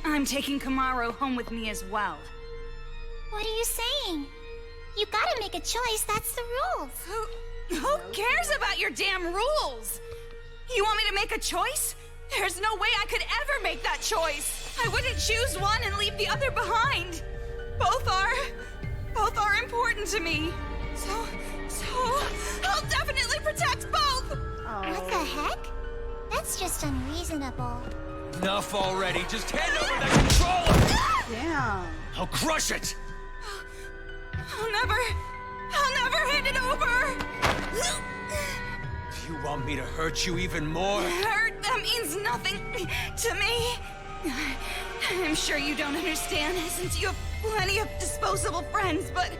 I'm taking Kamaro home with me as well. What are you saying? You gotta make a choice, that's the rules. Who cares about your damn rules? You want me to make a choice? There's no way I could ever make that choice. I wouldn't choose one and leave the other behind. Both are important to me. So I'll definitely protect both. What the heck? That's just unreasonable. Enough already. Just hand over that controller! Damn. I'll crush it! I'll never hand it over. Do you want me to hurt you even more? Hurt, that means nothing to me. I'm sure you don't understand since you have plenty of disposable friends, but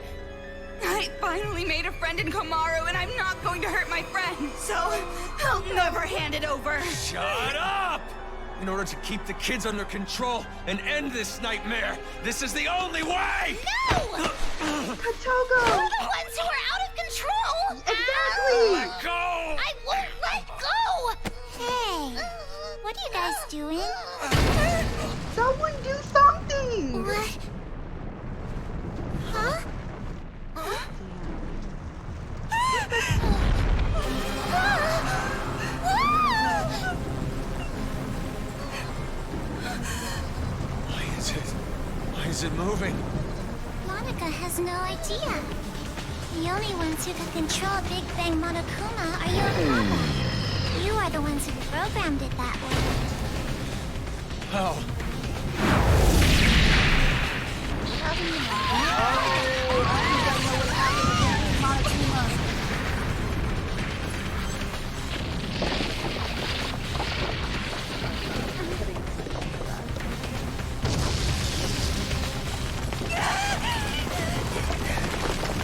I finally made a friend in Komaru and I'm not going to hurt my friend, so I'll never hand it over. Shut up! In order to keep the kids under control and end this nightmare, this is the only way! No! Hatogo! We're the ones who are out of control! Exactly! Let go! I won't let go! Hey, what are you guys doing? Someone do something! What? Huh? Why is it moving? Monica has no idea. The only ones who can control Big Bang Monokuma are you and Papa. You are the ones who programmed it that way. How? How do you know?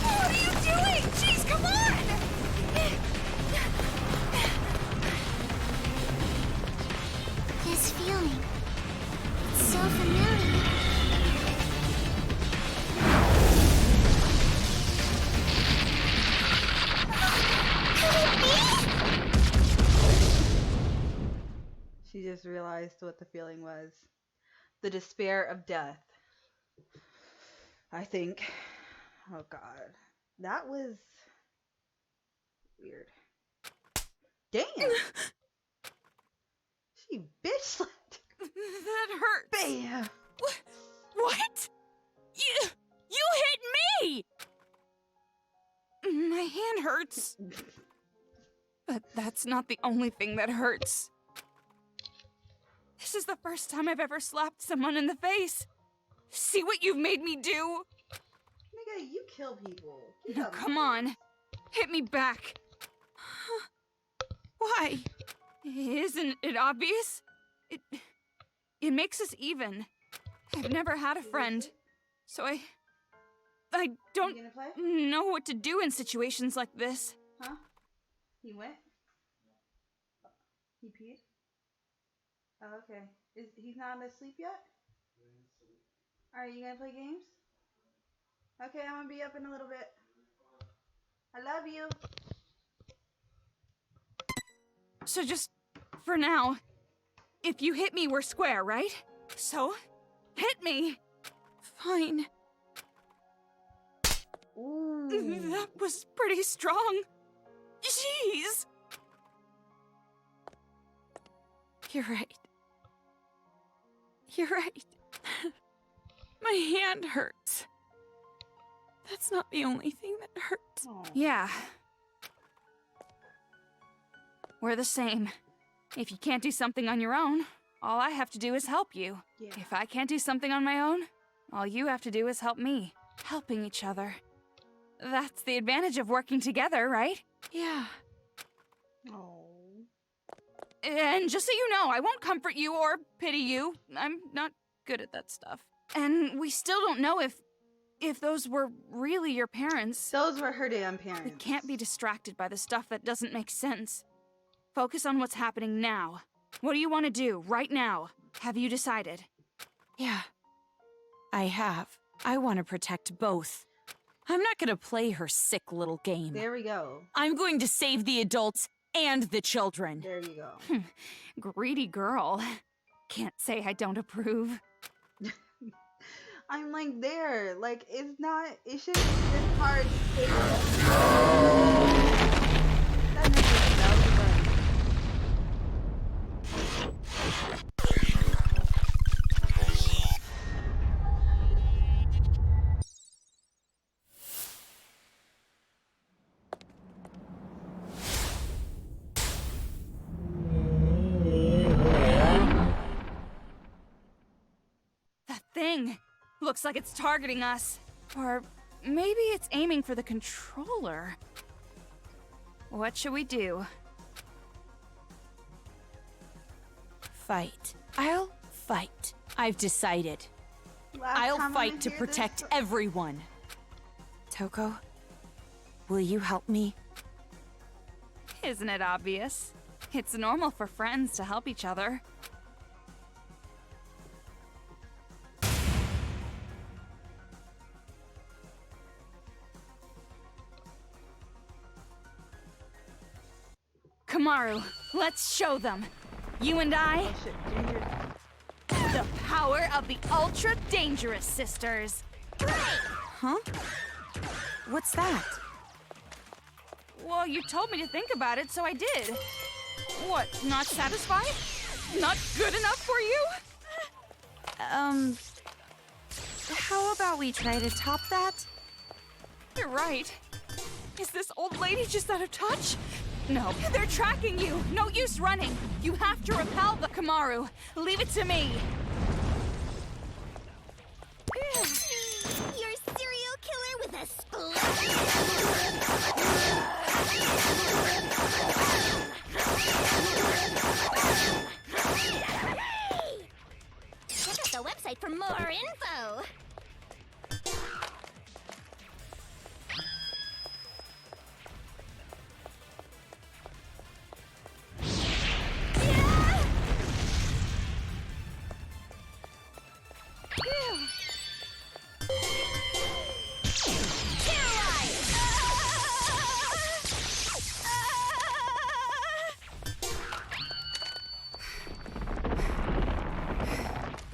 What are you doing? Jeez, come on! This feeling. It's so familiar. She just realized what the feeling was. The despair of death. I think. Oh god. That was weird. Damn! She bitch slapped. That hurt. Bam! What? You hit me! My hand hurts. But that's not the only thing that hurts. This is the first time I've ever slapped someone in the face. See what you've made me do? Nigga, you kill people. Keep No, up. come on. Hit me back. Why? Isn't it obvious? It makes us even. I've never had a friend, so I You don't gonna play? know what to do in situations like this. Huh? He went? He peed? Oh, okay. He's not asleep yet? Alright, you gonna play games? Okay, I'm gonna be up in a little bit. I love you. So just for now, if you hit me, we're square, right? So, hit me. Fine. Ooh. That was pretty strong. Jeez. You're right. You're right. My hand hurts. That's not the only thing that hurts. Aw. Yeah. We're the same. If you can't do something on your own, all I have to do is help you. Yeah. If I can't do something on my own, all you have to do is help me. Helping each other. That's the advantage of working together, right? Yeah. Oh. And just so you know, I won't comfort you or pity you. I'm not good at that stuff. And we still don't know if those were really your parents. Those were her damn parents. We can't be distracted by the stuff that doesn't make sense. Focus on what's happening now. What do you want to do right now? Have you decided? Yeah. I have. I want to protect both. I'm not gonna play her sick little game. There we go. I'm going to save the adults and the children. There you go. Greedy girl. Can't say I don't approve. I'm like there. Like it's not. It shouldn't be this hard to take. That was a button. That thing looks like it's targeting us. Or maybe it's aiming for the controller. What should we do? Fight. I'll fight. I've decided. Last I'll time I'm fight to here, protect this- everyone. Toko, will you help me? Isn't it obvious? It's normal for friends to help each other. Kamaru, let's show them. You and I, Oh shit, Ginger. the power of the Ultra Dangerous Sisters. Huh? What's that? Well, you told me to think about it, so I did. What, not satisfied? Not good enough for you? How about we try to top that? You're right. Is this old lady just out of touch? No, they're tracking you. No use running. You have to repel the Kamaru. Leave it to me. You're a serial killer with a skull. Check out the website for more info.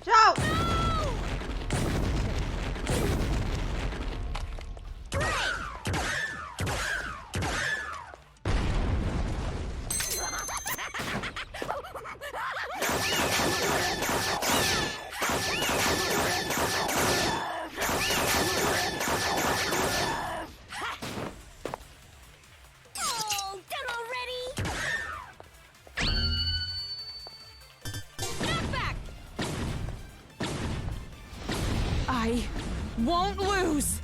Joe! Oh, done already? Back! I won't lose.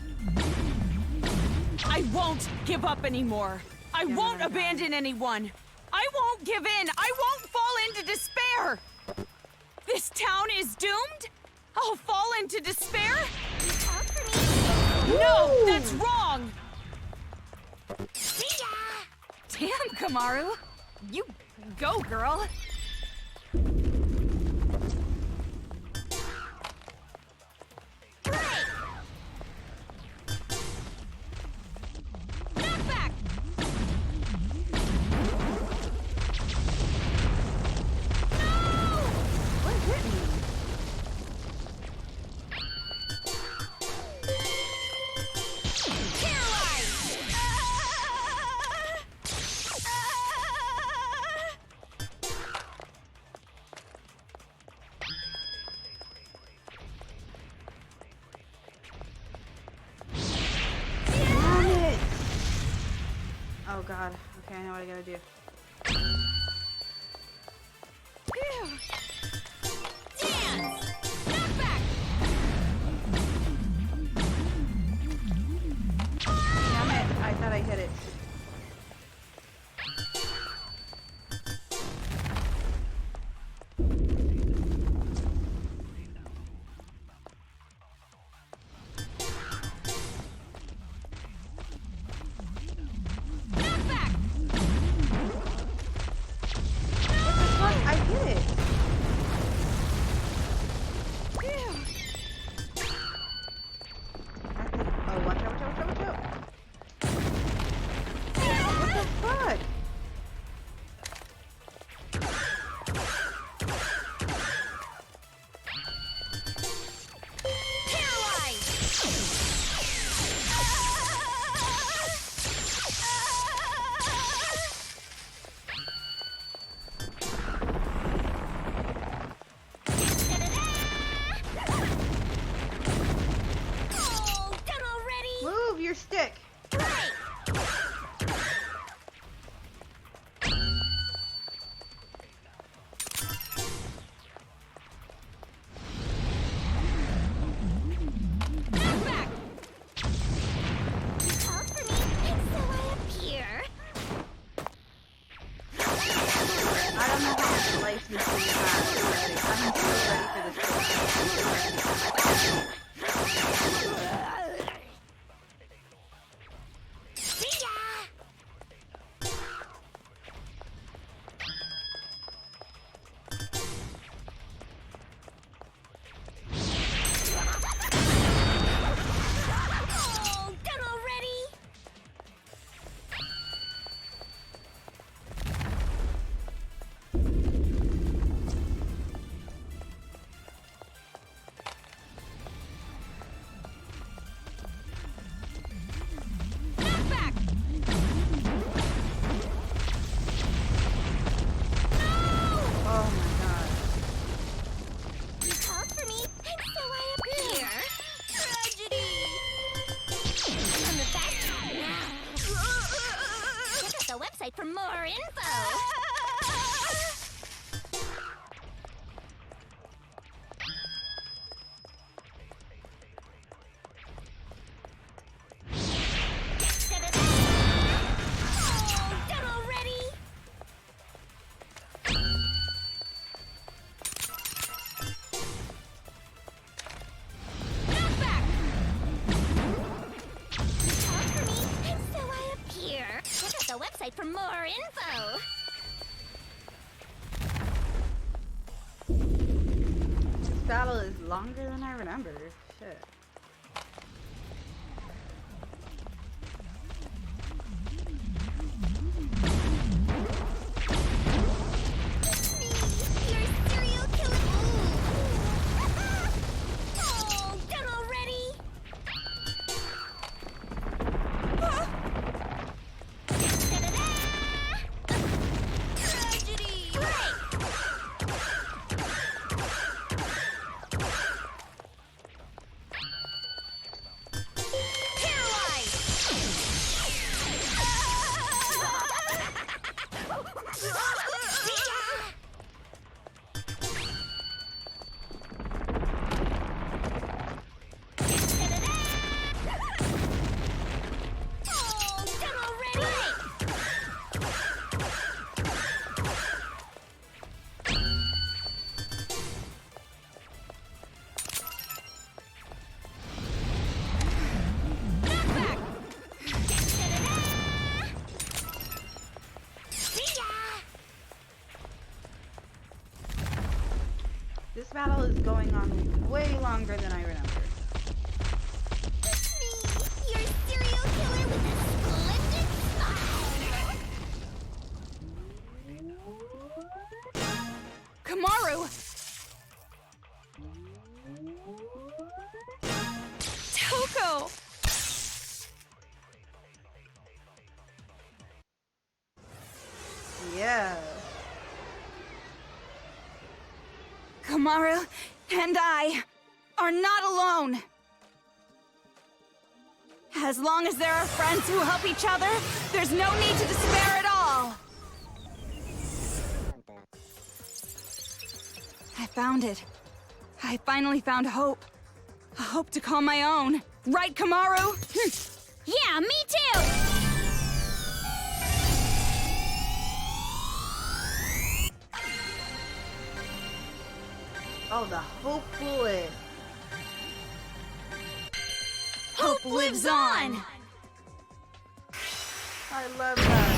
I won't give up anymore. I won't abandon anyone. I won't give in. I won't fall into despair. This town is doomed? I'll fall into despair? Talk for me. No, that's wrong. See ya! Damn, Kamaru. You go, girl. Back! What hit me? Damn it! Oh god. Okay, I know what I gotta do. Damn it, I thought I hit it. stick. Call for me, and so I appear. I don't know how much life this thing has already. I'm so ready for this See ya! Oh, done already? Oh my god. You called for me, and so I appear. Tragedy! I'm the best now. Check out the website for more info. Da-da-da! Oh, done already? Called for me, and so I appear. Check out the website for more info. This battle is longer than I remember. Shit. You're a serial killer. Oh, done already? Da-da-da! Tragedy! Oh, done already? This battle is going on way longer than I remember. It's me, your serial killer with a splendid smile. Kamaru! Toko! Yeah. Kamaru and I are not alone. As long as there are friends who help each other, there's no need to despair at all. I found it. I finally found hope. A hope to call my own. Right, Kamaru? Yeah, me too. Oh, the hope bullet. Hope lives on. I love that.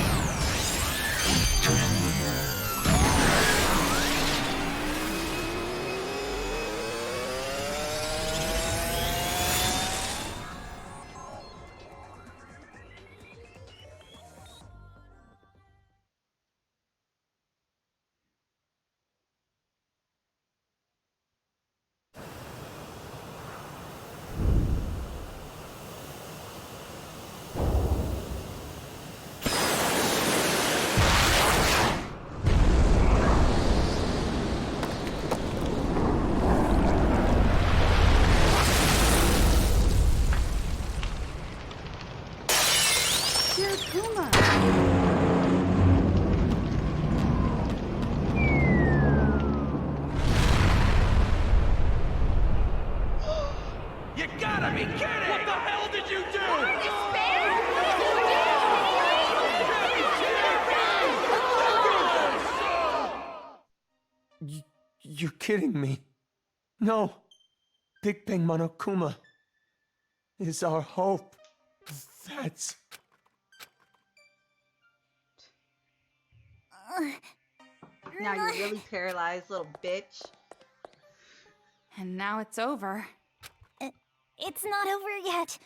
gotta be kidding! What the hell did you do? You're kidding me. No. Big Bang Monokuma is our hope. That's... Now you're really paralyzed, little bitch. And now it's over. It's not over yet.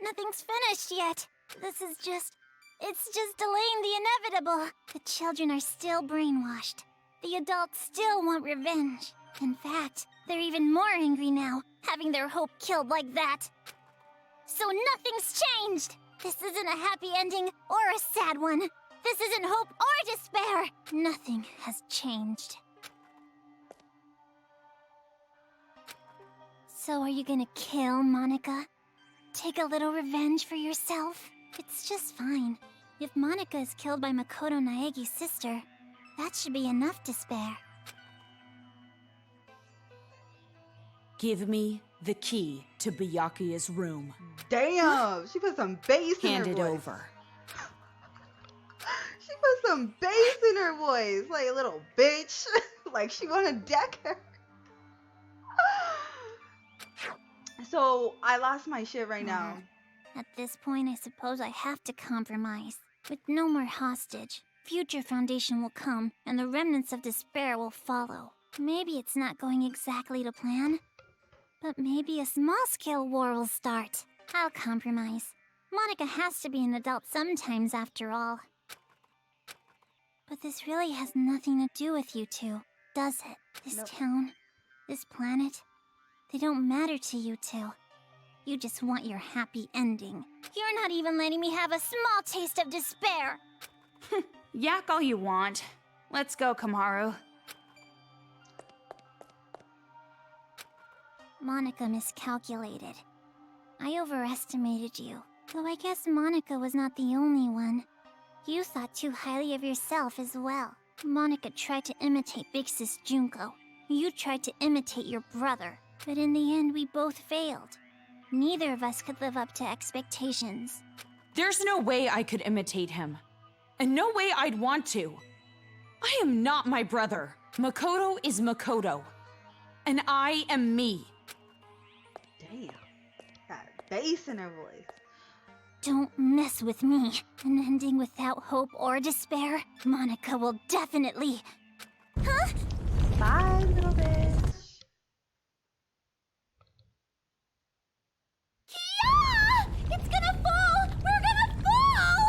Nothing's finished yet. It's just delaying the inevitable. The children are still brainwashed. The adults still want revenge. In fact, they're even more angry now, having their hope killed like that. So nothing's changed. This isn't a happy ending or a sad one. This isn't hope or despair. Nothing has changed. So are you gonna kill Monica? Take a little revenge for yourself? It's just fine. If Monica is killed by Makoto Naegi's sister, that should be enough to spare. Give me the key to Byakuya's room. Damn, she put some bass in Hand her it voice. over. She put some bass in her voice, like a little bitch. Like she wanna deck her. So I lost my shit right now. At this point, I suppose I have to compromise. With no more hostage, future foundation will come, and the remnants of despair will follow. Maybe it's not going exactly to plan, but maybe a small-scale war will start. I'll compromise. Monica has to be an adult sometimes, after all. But this really has nothing to do with you two, does it? This Nope. town, this planet, they don't matter to you two. You just want your happy ending. You're not even letting me have a small taste of despair. Yak all you want. Let's go, Kamaru. Monica miscalculated. I overestimated you. Though I guess Monica was not the only one. You thought too highly of yourself as well. Monica tried to imitate Big Sis Junko. You tried to imitate your brother. But in the end, we both failed. Neither of us could live up to expectations. There's no way I could imitate him. And no way I'd want to. I am not my brother. Makoto is Makoto. And I am me. Damn. Got bass in her voice. Don't mess with me. An ending without hope or despair, Monica will definitely... Huh? Bye, little bitch. Kia! It's gonna fall! We're gonna fall!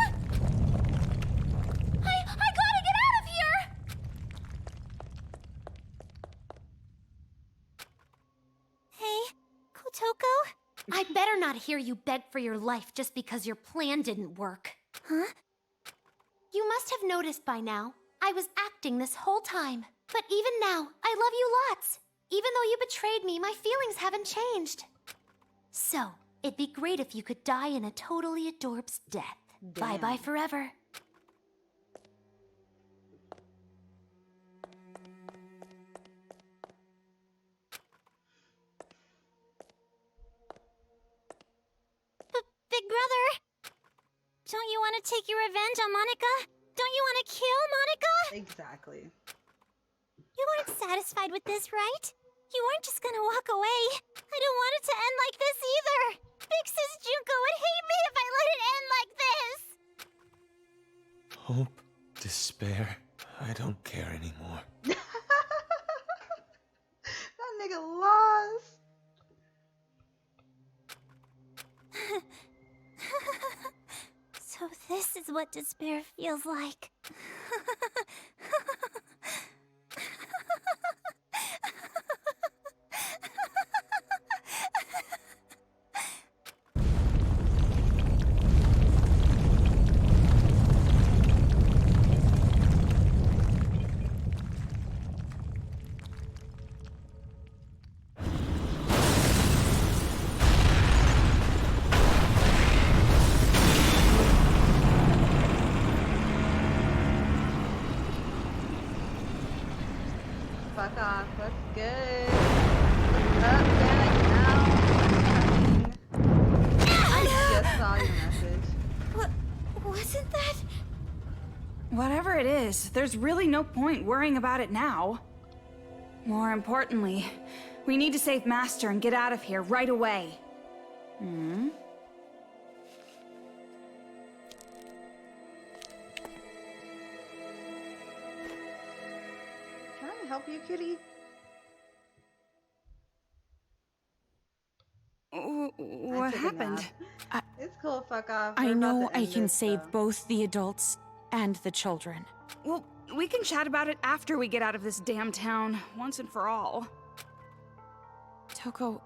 I gotta get out of here! Hey, Kotoko? I'd better not hear you beg for your life just because your plan didn't work. Huh? You must have noticed by now, I was acting this whole time. But even now, I love you lots. Even though you betrayed me, my feelings haven't changed. So, it'd be great if you could die in a totally adorbs death. Damn. Bye-bye forever. Big brother? Don't you want to take your revenge on Monica? Don't you want to kill Monica? Exactly. You weren't satisfied with this, right? You weren't just gonna walk away. I don't want it to end like this either. Big Sis Junko would hate me if I let it end like this. Hope, despair. I don't care anymore. That nigga lost. So this is what despair feels like. Fuck off. What's good? Up, down, down. it is. There's really no point worrying about it now. More importantly, we need to save Master and get out of here right away. Hmm? Can I help you, kitty? I What took a happened? nap. It's cool, fuck off. I We're about know to I end can this, save so. both the adults and the children. Well, we can chat about it after we get out of this damn town, once and for all. Toko,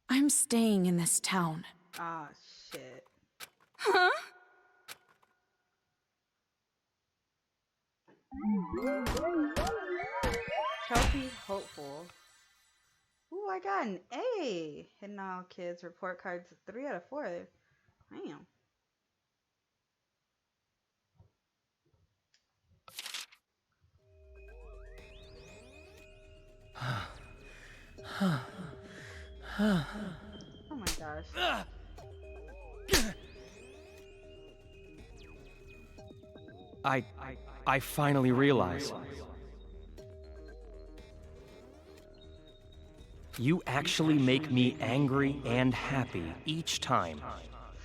I'm staying in this town. Ah, shit. Huh? Trophy hopeful. Ooh, I got an A. Hidden all kids report cards 3 out of 4. Damn. Oh my gosh. I finally realize. You actually make me angry and happy each time.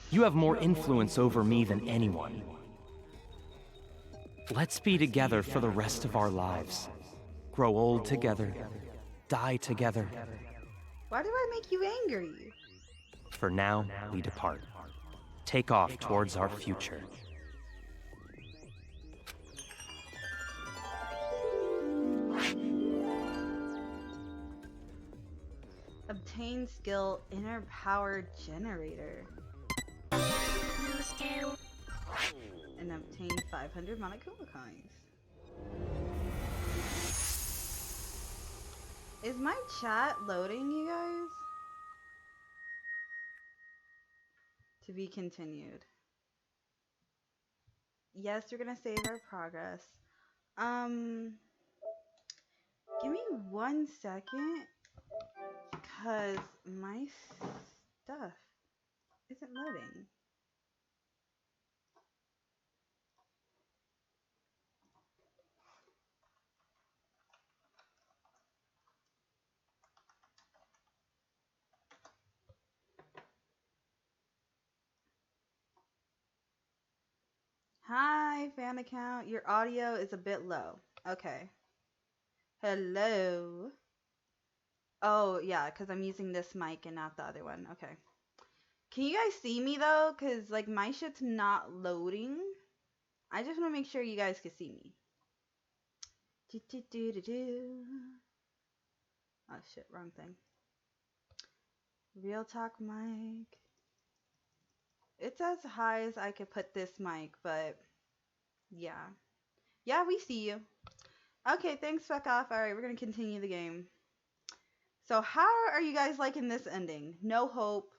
You have more influence over me than anyone. Let's be together for the rest of our lives. Grow old together, die together. Why do I make you angry? For now, we depart. Take off towards our future. Obtain skill inner power generator. And obtain 500 Monokuma coins. Is my chat loading, you guys? To be continued. Yes, we're gonna save our progress. Give me 1 second, because my stuff isn't loading. Hi, fan account. Your audio is a bit low. Okay. Hello. Oh, yeah, because I'm using this mic and not the other one. Okay. Can you guys see me, though? Because, like, my shit's not loading. I just want to make sure you guys can see me. Oh, shit. Wrong thing. Real talk mic. It's as high as I could put this mic, but yeah. Yeah, we see you. Okay, thanks, fuck off. Alright, we're gonna continue the game. So how are you guys liking this ending? No hope,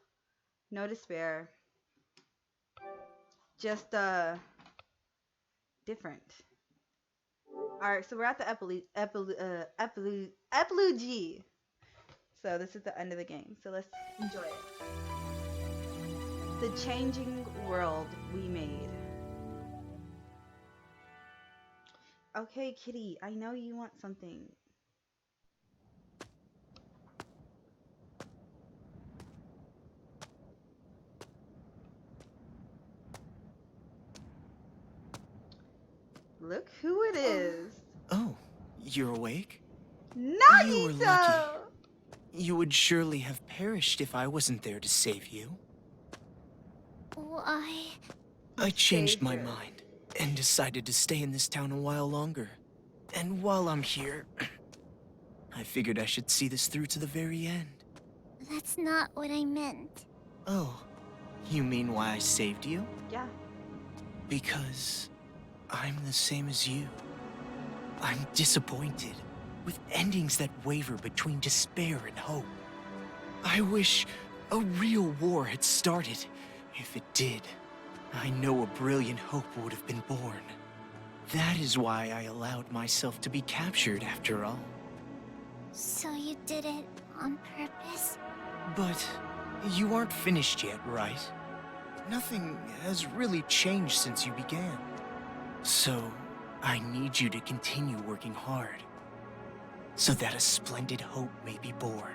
no despair. Just, different. Alright, so we're at the epilogue. So this is the end of the game. So let's enjoy it. The changing world we made. Okay, kitty, I know you want something. Look who it is. Oh, you're awake? You were Nagito! lucky. You would surely have perished if I wasn't there to save you. Why? I changed my Savior. mind and decided to stay in this town a while longer. And while I'm here, I figured I should see this through to the very end. That's not what I meant. Oh, you mean why I saved you? Yeah. Because I'm the same as you. I'm disappointed, with endings that waver between despair and hope. I wish a real war had started. If it did, I know a brilliant hope would have been born. That is why I allowed myself to be captured after all. So you did it on purpose? But you aren't finished yet, right? Nothing has really changed since you began. So, I need you to continue working hard, so that a splendid hope may be born.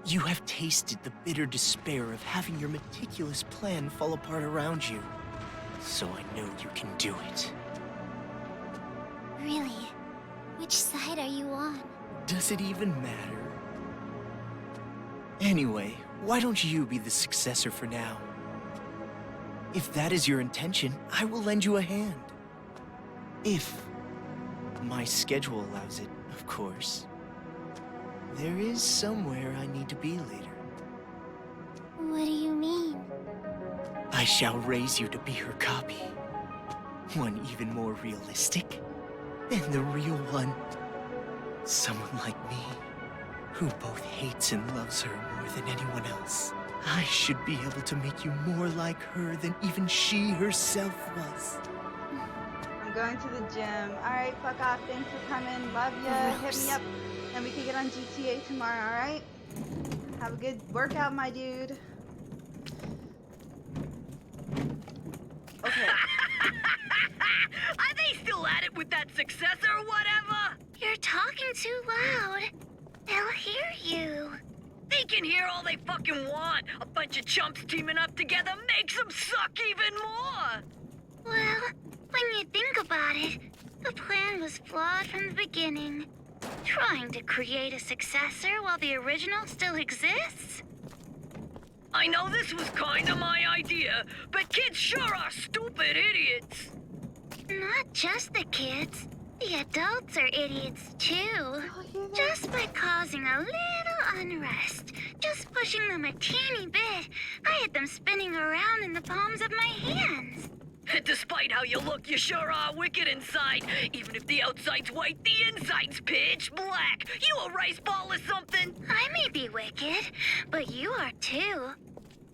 You have tasted the bitter despair of having your meticulous plan fall apart around you, so I know you can do it. Really? Which side are you on? Does it even matter? Anyway, why don't you be the successor for now? If that is your intention, I will lend you a hand. If my schedule allows it, of course. There is somewhere I need to be later. What do you mean? I shall raise you to be her copy. One even more realistic than the real one. Someone like me, who both hates and loves her more than anyone else. I should be able to make you more like her than even she herself was. I'm going to the gym. Alright, fuck off. Thanks for coming. Love ya. Hit me up. And we can get on GTA tomorrow, alright? Have a good workout, my dude. Okay. Are they still at it with that successor or whatever? You're talking too loud. They'll hear you. They can hear all they fucking want. A bunch of chumps teaming up together makes them suck even more. Well, when you think about it, the plan was flawed from the beginning. Trying to create a successor while the original still exists? I know this was kinda my idea, but kids sure are stupid idiots. Not just the kids. The adults are idiots too. Just by causing a little unrest, just pushing them a teeny bit, I had them spinning around in the palms of my hands. Despite how you look, you sure are wicked inside. Even if the outside's white, the inside's pitch black. You a rice ball or something? I may be wicked, but you are too.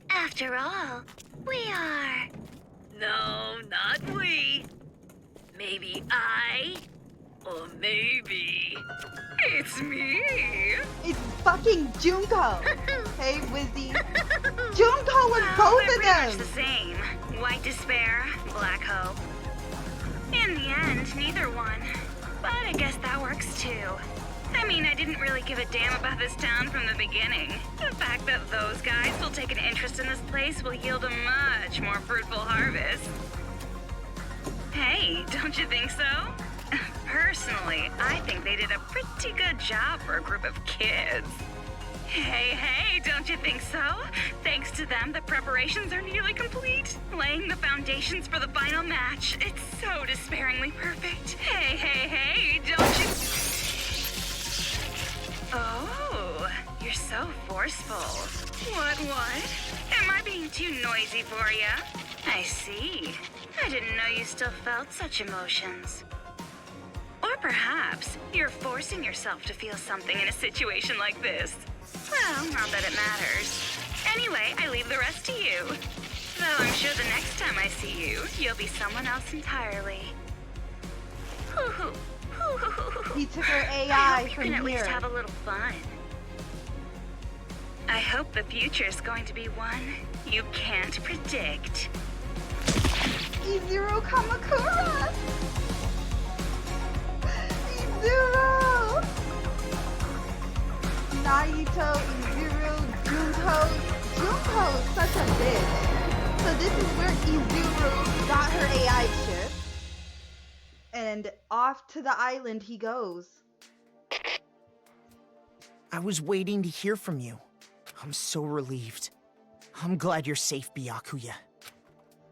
After all, we are. No, not we. Maybe I, or maybe it's me. It's fucking Junko. Hey, Wizzy. Junko was both of They're pretty much them. the same. White despair, black hope. In the end, neither one. But I guess that works too. I mean, I didn't really give a damn about this town from the beginning. The fact that those guys will take an interest in this place will yield a much more fruitful harvest. Hey, don't you think so? Personally, I think they did a pretty good job for a group of kids. Hey, don't you think so? Thanks to them, the preparations are nearly complete. Laying the foundations for the final match. It's so despairingly perfect. Hey, don't you... Oh, you're so forceful. What? Am I being too noisy for you? I see. I didn't know you still felt such emotions. Or perhaps you're forcing yourself to feel something in a situation like this. Well, not that it matters. Anyway, I leave the rest to you. Though I'm sure the next time I see you, you'll be someone else entirely. He took her I AI hope you from can at least here. have a little fun. I hope the future's going to be one you can't predict. Izuru Kamakura! Izuru! Naito, Izuru, Junko. Junko's such a bitch. So this is where Izuru got her AI chip. And off to the island he goes. I was waiting to hear from you. I'm so relieved. I'm glad you're safe, Byakuya.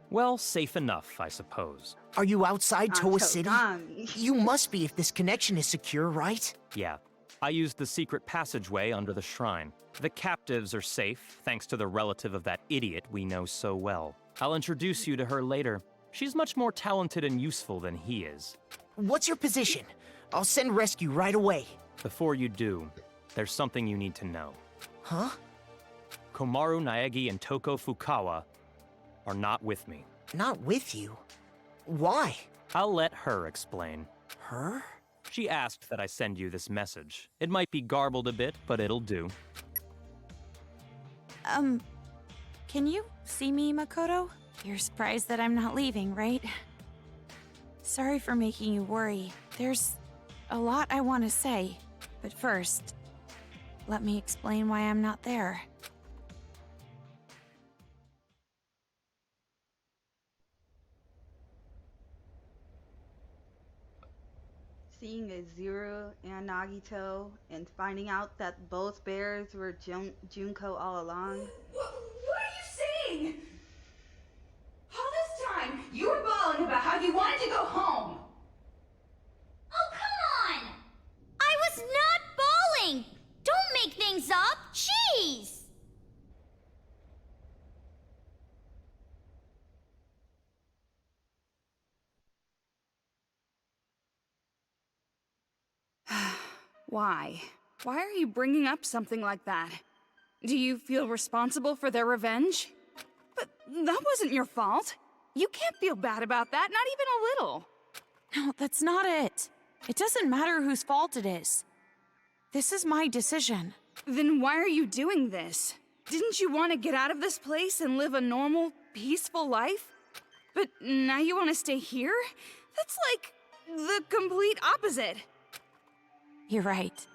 Well, safe enough, I suppose. Are you outside Toa City? Togami. You must be if this connection is secure, right? Yeah. I used the secret passageway under the shrine. The captives are safe, thanks to the relative of that idiot we know so well. I'll introduce you to her later. She's much more talented and useful than he is. What's your position? I'll send rescue right away. Before you do, there's something you need to know. Huh? Komaru Naegi and Toko Fukawa are not with me. Not with you? Why? I'll let her explain. Her? She asked that I send you this message. It might be garbled a bit, but it'll do. Can Can you see me, Makoto? You're surprised that I'm not leaving, right? Sorry for making you worry. There's a lot I want to say. But first, let me explain why I'm not there. Seeing a Zero and Nagito and finding out that both bears were Junko all along. What are you saying? All this time, you were bawling about how you wanted to go home. Oh, come on! I was not bawling! Don't make things up! Jeez! Why? Why are you bringing up something like that? Do you feel responsible for their revenge? But that wasn't your fault. You can't feel bad about that, not even a little. No, that's not it. It doesn't matter whose fault it is. This is my decision. Then why are you doing this? Didn't you want to get out of this place and live a normal, peaceful life? But now you want to stay here? That's like the complete opposite. You're right.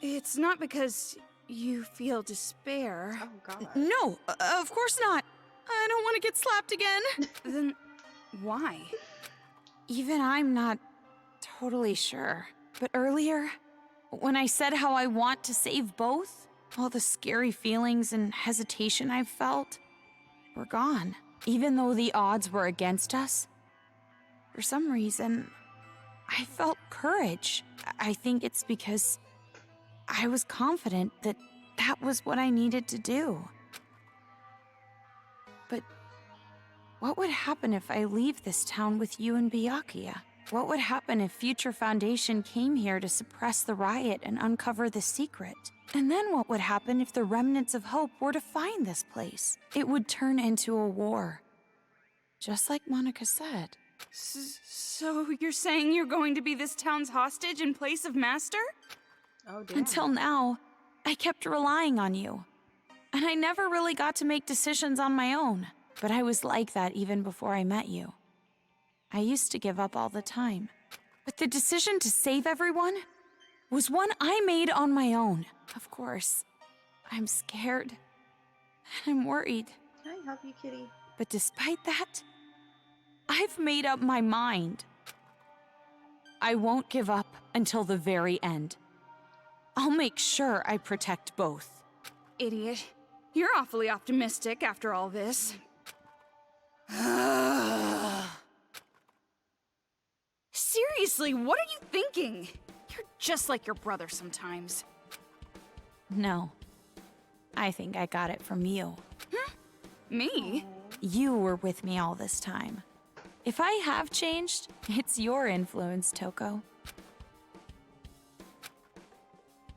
It's not because you feel despair. Oh god. No, of course not. I don't want to get slapped again. Then why? Even I'm not totally sure. But earlier, when I said how I want to save both, all the scary feelings and hesitation I've felt were gone. Even though the odds were against us, for some reason, I felt courage. I think it's because I was confident that that was what I needed to do. But what would happen if I leave this town with you and Byakuya? What would happen if Future Foundation came here to suppress the riot and uncover the secret? And then what would happen if the remnants of hope were to find this place? It would turn into a war. Just like Monica said. So you're saying you're going to be this town's hostage in place of Master? Oh damn. Until now, I kept relying on you. And I never really got to make decisions on my own. But I was like that even before I met you. I used to give up all the time. But the decision to save everyone was one I made on my own. Of course, I'm scared. And I'm worried. Can I help you, kitty? But despite that, I've made up my mind. I won't give up until the very end. I'll make sure I protect both. Idiot. You're awfully optimistic after all this. Seriously, what are you thinking? You're just like your brother sometimes. No. I think I got it from you. Me? You were with me all this time. If I have changed, it's your influence, Toko.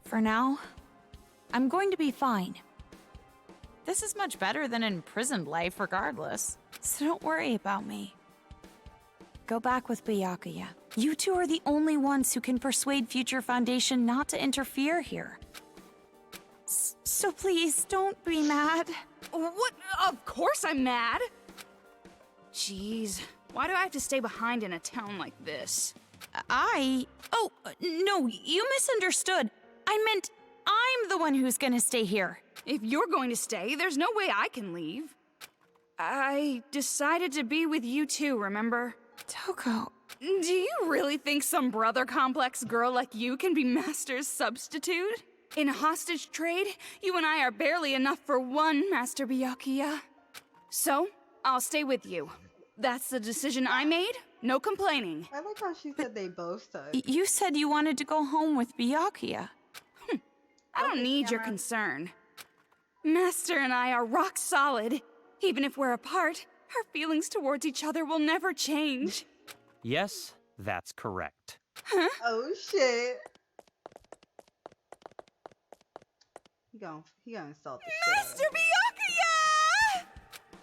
For now, I'm going to be fine. This is much better than imprisoned life regardless, so don't worry about me. Go back with Byakuya. You two are the only ones who can persuade Future Foundation not to interfere here. So please, don't be mad. What? Of course I'm mad! Jeez, why do I have to stay behind in a town like this? Oh, no, you misunderstood. I meant I'm the one who's gonna stay here. If you're going to stay, there's no way I can leave. I decided to be with you too, remember? Toko. Do you really think some brother complex girl like you can be Master's substitute? In a hostage trade, you and I are barely enough for one, Master Byakuya. So, I'll stay with you. That's the decision I made, no complaining. I like how she said they both said. You said you wanted to go home with Byakuya. I don't need your concern. Master and I are rock solid. Even if we're apart, our feelings towards each other will never change. Yes, that's correct. Oh shit. He gonna insult the shit out of Master me. Byakuya!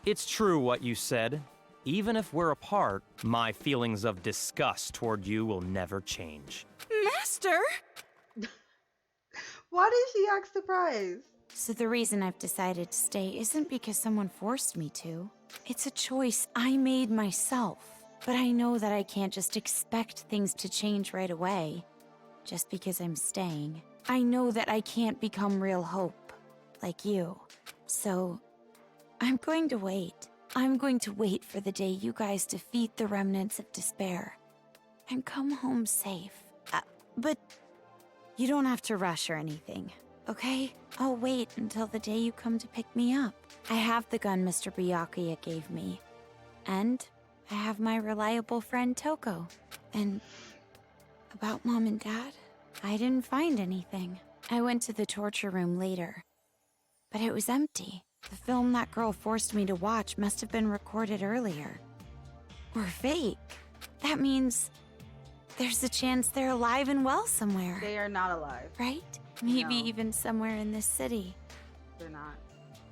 It's true what you said. Even if we're apart, my feelings of disgust toward you will never change. Master? Why did she act surprised? So the reason I've decided to stay isn't because someone forced me to. It's a choice I made myself. But I know that I can't just expect things to change right away, just because I'm staying. I know that I can't become real Hope, like you. So, I'm going to wait. I'm going to wait for the day you guys defeat the remnants of despair and come home safe. But you don't have to rush or anything, okay? I'll wait until the day you come to pick me up. I have the gun Mr. Byakuya gave me, and I have my reliable friend Toko. And about Mom and Dad, I didn't find anything. I went to the torture room later, but it was empty. The film that girl forced me to watch must have been recorded earlier. Or fake. That means there's a chance they're alive and well somewhere. They are not alive. Right? Maybe No. even somewhere in this city. They're not.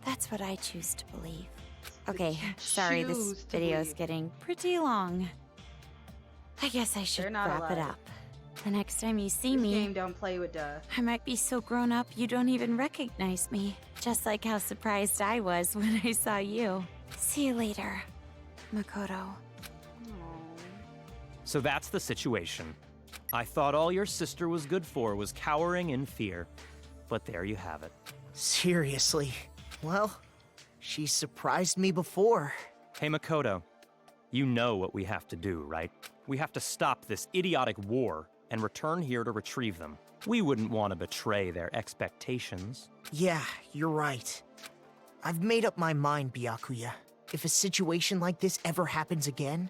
That's what I choose to believe. Okay, sorry, this choose to video's believe. getting pretty long. I guess I should They're not wrap it alive. up. The next time you see This me, game don't play with death. I might be so grown up you don't even recognize me. Just like how surprised I was when I saw you. See you later, Makoto. So that's the situation. I thought all your sister was good for was cowering in fear. But there you have it. Seriously. Well, she surprised me before. Hey, Makoto. You know what we have to do, right? We have to stop this idiotic war and return here to retrieve them. We wouldn't want to betray their expectations. Yeah, you're right. I've made up my mind, Byakuya. If a situation like this ever happens again,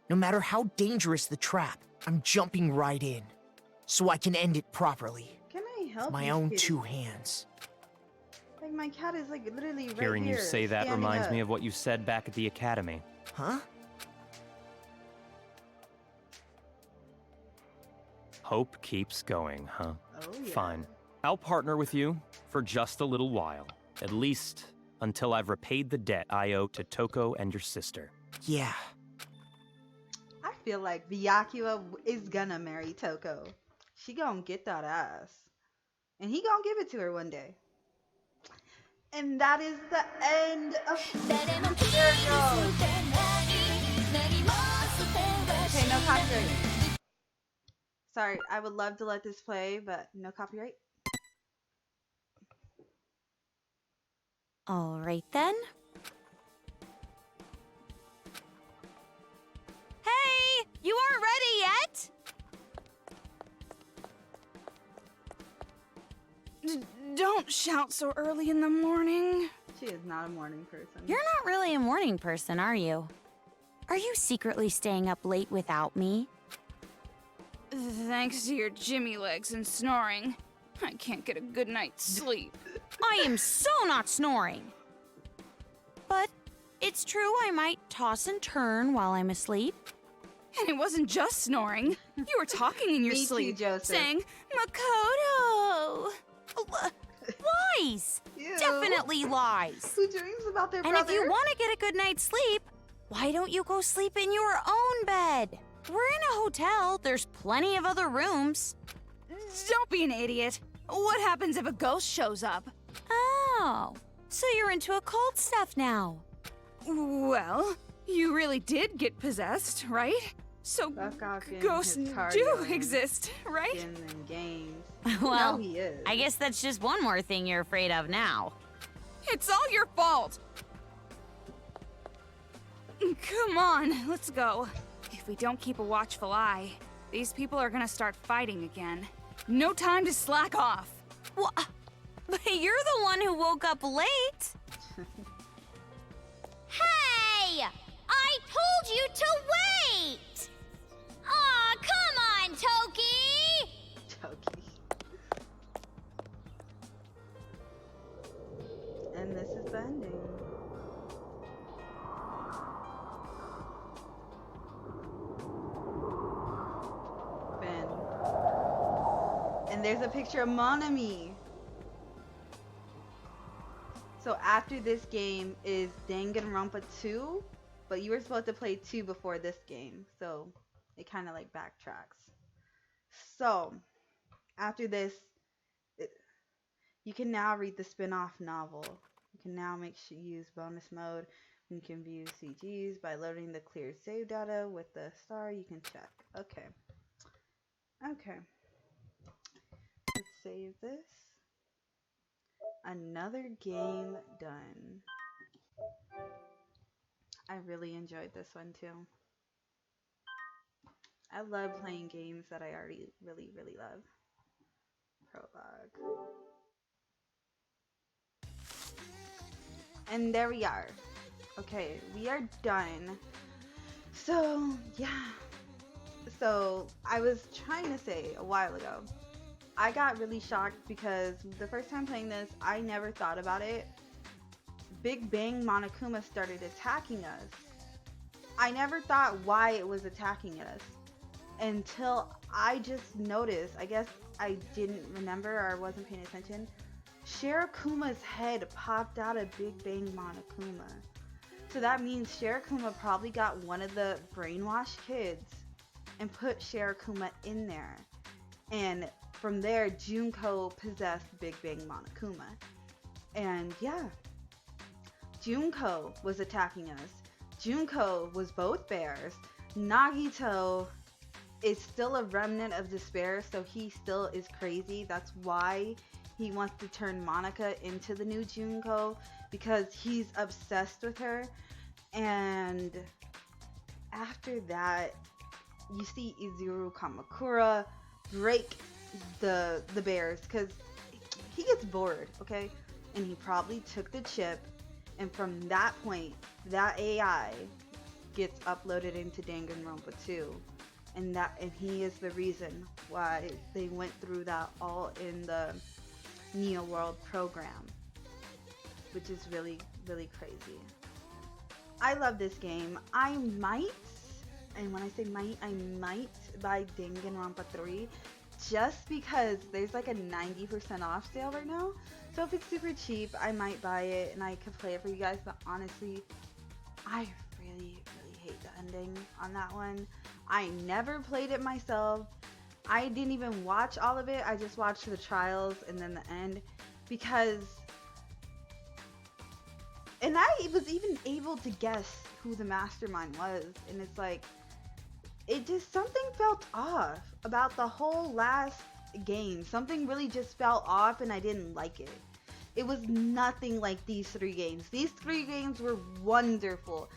no matter how dangerous the trap, I'm jumping right in. So I can end it properly. Can I help With my you, own kitty? 2 hands. Like my cat is like literally right Hearing here. you say that standing reminds up. me of what you said back at the academy. Huh? Hope keeps going, huh? Oh, yeah. Fine. I'll partner with you for just a little while. At least until I've repaid the debt I owe to Toko and your sister. Yeah. I feel like Byakuya is gonna marry Toko. She gonna get that ass. And he gonna give it to her one day. And that is the end of Spherical. Okay, no copyright. Sorry, I would love to let this play, but no copyright. All right then. Hey, you aren't ready yet? Don't shout so early in the morning. She is not a morning person. You're not really a morning person, are you? Are you secretly staying up late without me? Thanks to your Jimmy legs and snoring, I can't get a good night's sleep. I am so not snoring. But it's true I might toss and turn while I'm asleep. And it wasn't just snoring. You were talking in your Me too, sleep, Joseph. saying, Makoto! Lies! Ew. Definitely lies. Who dreams about their And brother? if you want to get a good night's sleep, why don't you go sleep in your own bed? We're in a hotel. There's plenty of other rooms. Don't be an idiot. What happens if a ghost shows up? Oh, so you're into occult stuff now. Well, you really did get possessed, right? So Fuck off in ghosts his do cardio and exist, right? skins and games. Well, no, he is. I guess that's just one more thing you're afraid of now. It's all your fault. Come on, let's go. If we don't keep a watchful eye, these people are gonna start fighting again. No time to slack off. Well, but you're the one who woke up late. Hey! I told you to wait! Aw, come on, Toki! Toki. And this is the ending. Ben. And there's a picture of Monami. So after this game is Danganronpa 2, but you were supposed to play 2 before this game, so it kind of like backtracks. So after this, You can now read the spin-off novel. You can now use bonus mode. You can view CGs by loading the cleared save data with the star. You can check. Okay. Okay. Let's save this. Another game done. I really enjoyed this one too. I love playing games that I already really, really love. Prologue. And there we are. Okay, we are done. So, yeah. So, I was trying to say a while ago, I got really shocked because the first time playing this, I never thought about it. Big Bang Monokuma started attacking us. I never thought why it was attacking us until I just noticed. I guess I didn't remember or I wasn't paying attention. Shirakuma's head popped out of Big Bang Monokuma. So that means Shirokuma probably got one of the brainwashed kids and put Shirokuma in there. And from there, Junko possessed Big Bang Monokuma. And yeah, Junko was attacking us. Junko was both bears. Nagito is still a remnant of despair, so he still is crazy. That's why he wants to turn Monica into the new Junko, because he's obsessed with her. And after that, you see Izuru Kamakura break the bears because he gets bored, okay? And he probably took the chip, and from that point, that AI gets uploaded into Danganronpa 2. And he is the reason why they went through that all in the Neo World program, which is really, really crazy. I love this game. I might, and when I say might, I might buy Danganronpa 3 just because there's like a 90% off sale right now. So if it's super cheap, I might buy it and I could play it for you guys. But honestly, I really, really hate the ending on that one. I never played it myself. I didn't even watch all of it. I just watched the trials and then the end because, and I was even able to guess who the mastermind was. And it's like, it just, something felt off about the whole last game. Something really just felt off and I didn't like it. It was nothing like these 3 games. These 3 games were wonderful.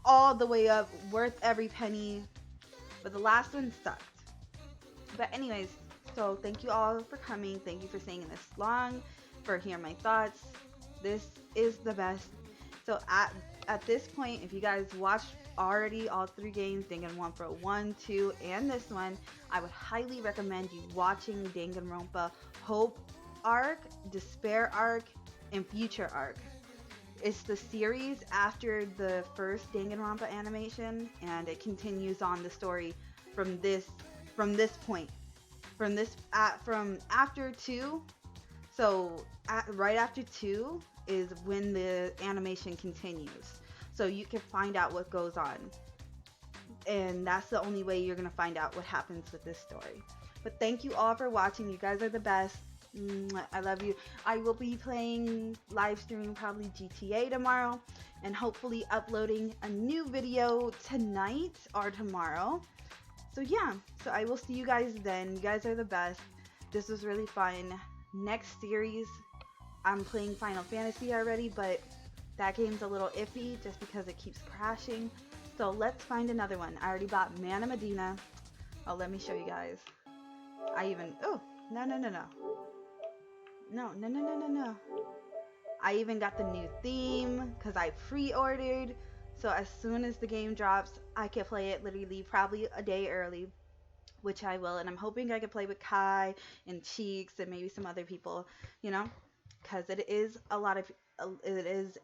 All the way up, worth every penny. But the last one sucked. But anyways, so thank you all for coming. Thank you for staying in this long, for hearing my thoughts. This is the best. So at this point, if you guys watched already all 3 games, Danganronpa 1, 2, and this one, I would highly recommend you watching Danganronpa Hope Arc, Despair Arc, and Future Arc. It's the series after the first Danganronpa animation, and it continues on the story from this point, from after 2. So right after 2 is when the animation continues, so you can find out what goes on, and that's the only way you're gonna find out what happens with this story. But thank you all for watching. You guys are the best. I love you. I will be playing, live streaming probably GTA tomorrow, and hopefully uploading a new video tonight or tomorrow. So yeah, so I will see you guys then. You guys are the best. This was really fun. Next series, I'm playing Final Fantasy already, but that game's a little iffy just because it keeps crashing. So let's find another one. I already bought Mana Medina. Oh, let me show you guys. Oh, no. I even got the new theme because I pre-ordered. So as soon as the game drops, I can play it literally probably a day early, which I will. And I'm hoping I can play with Kai and Cheeks and maybe some other people, you know, because it is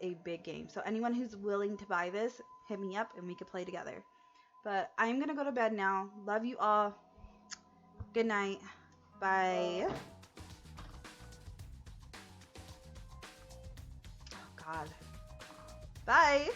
a big game. So anyone who's willing to buy this, hit me up and we can play together. But I'm going to go to bed now. Love you all. Good night. Bye. God. Bye.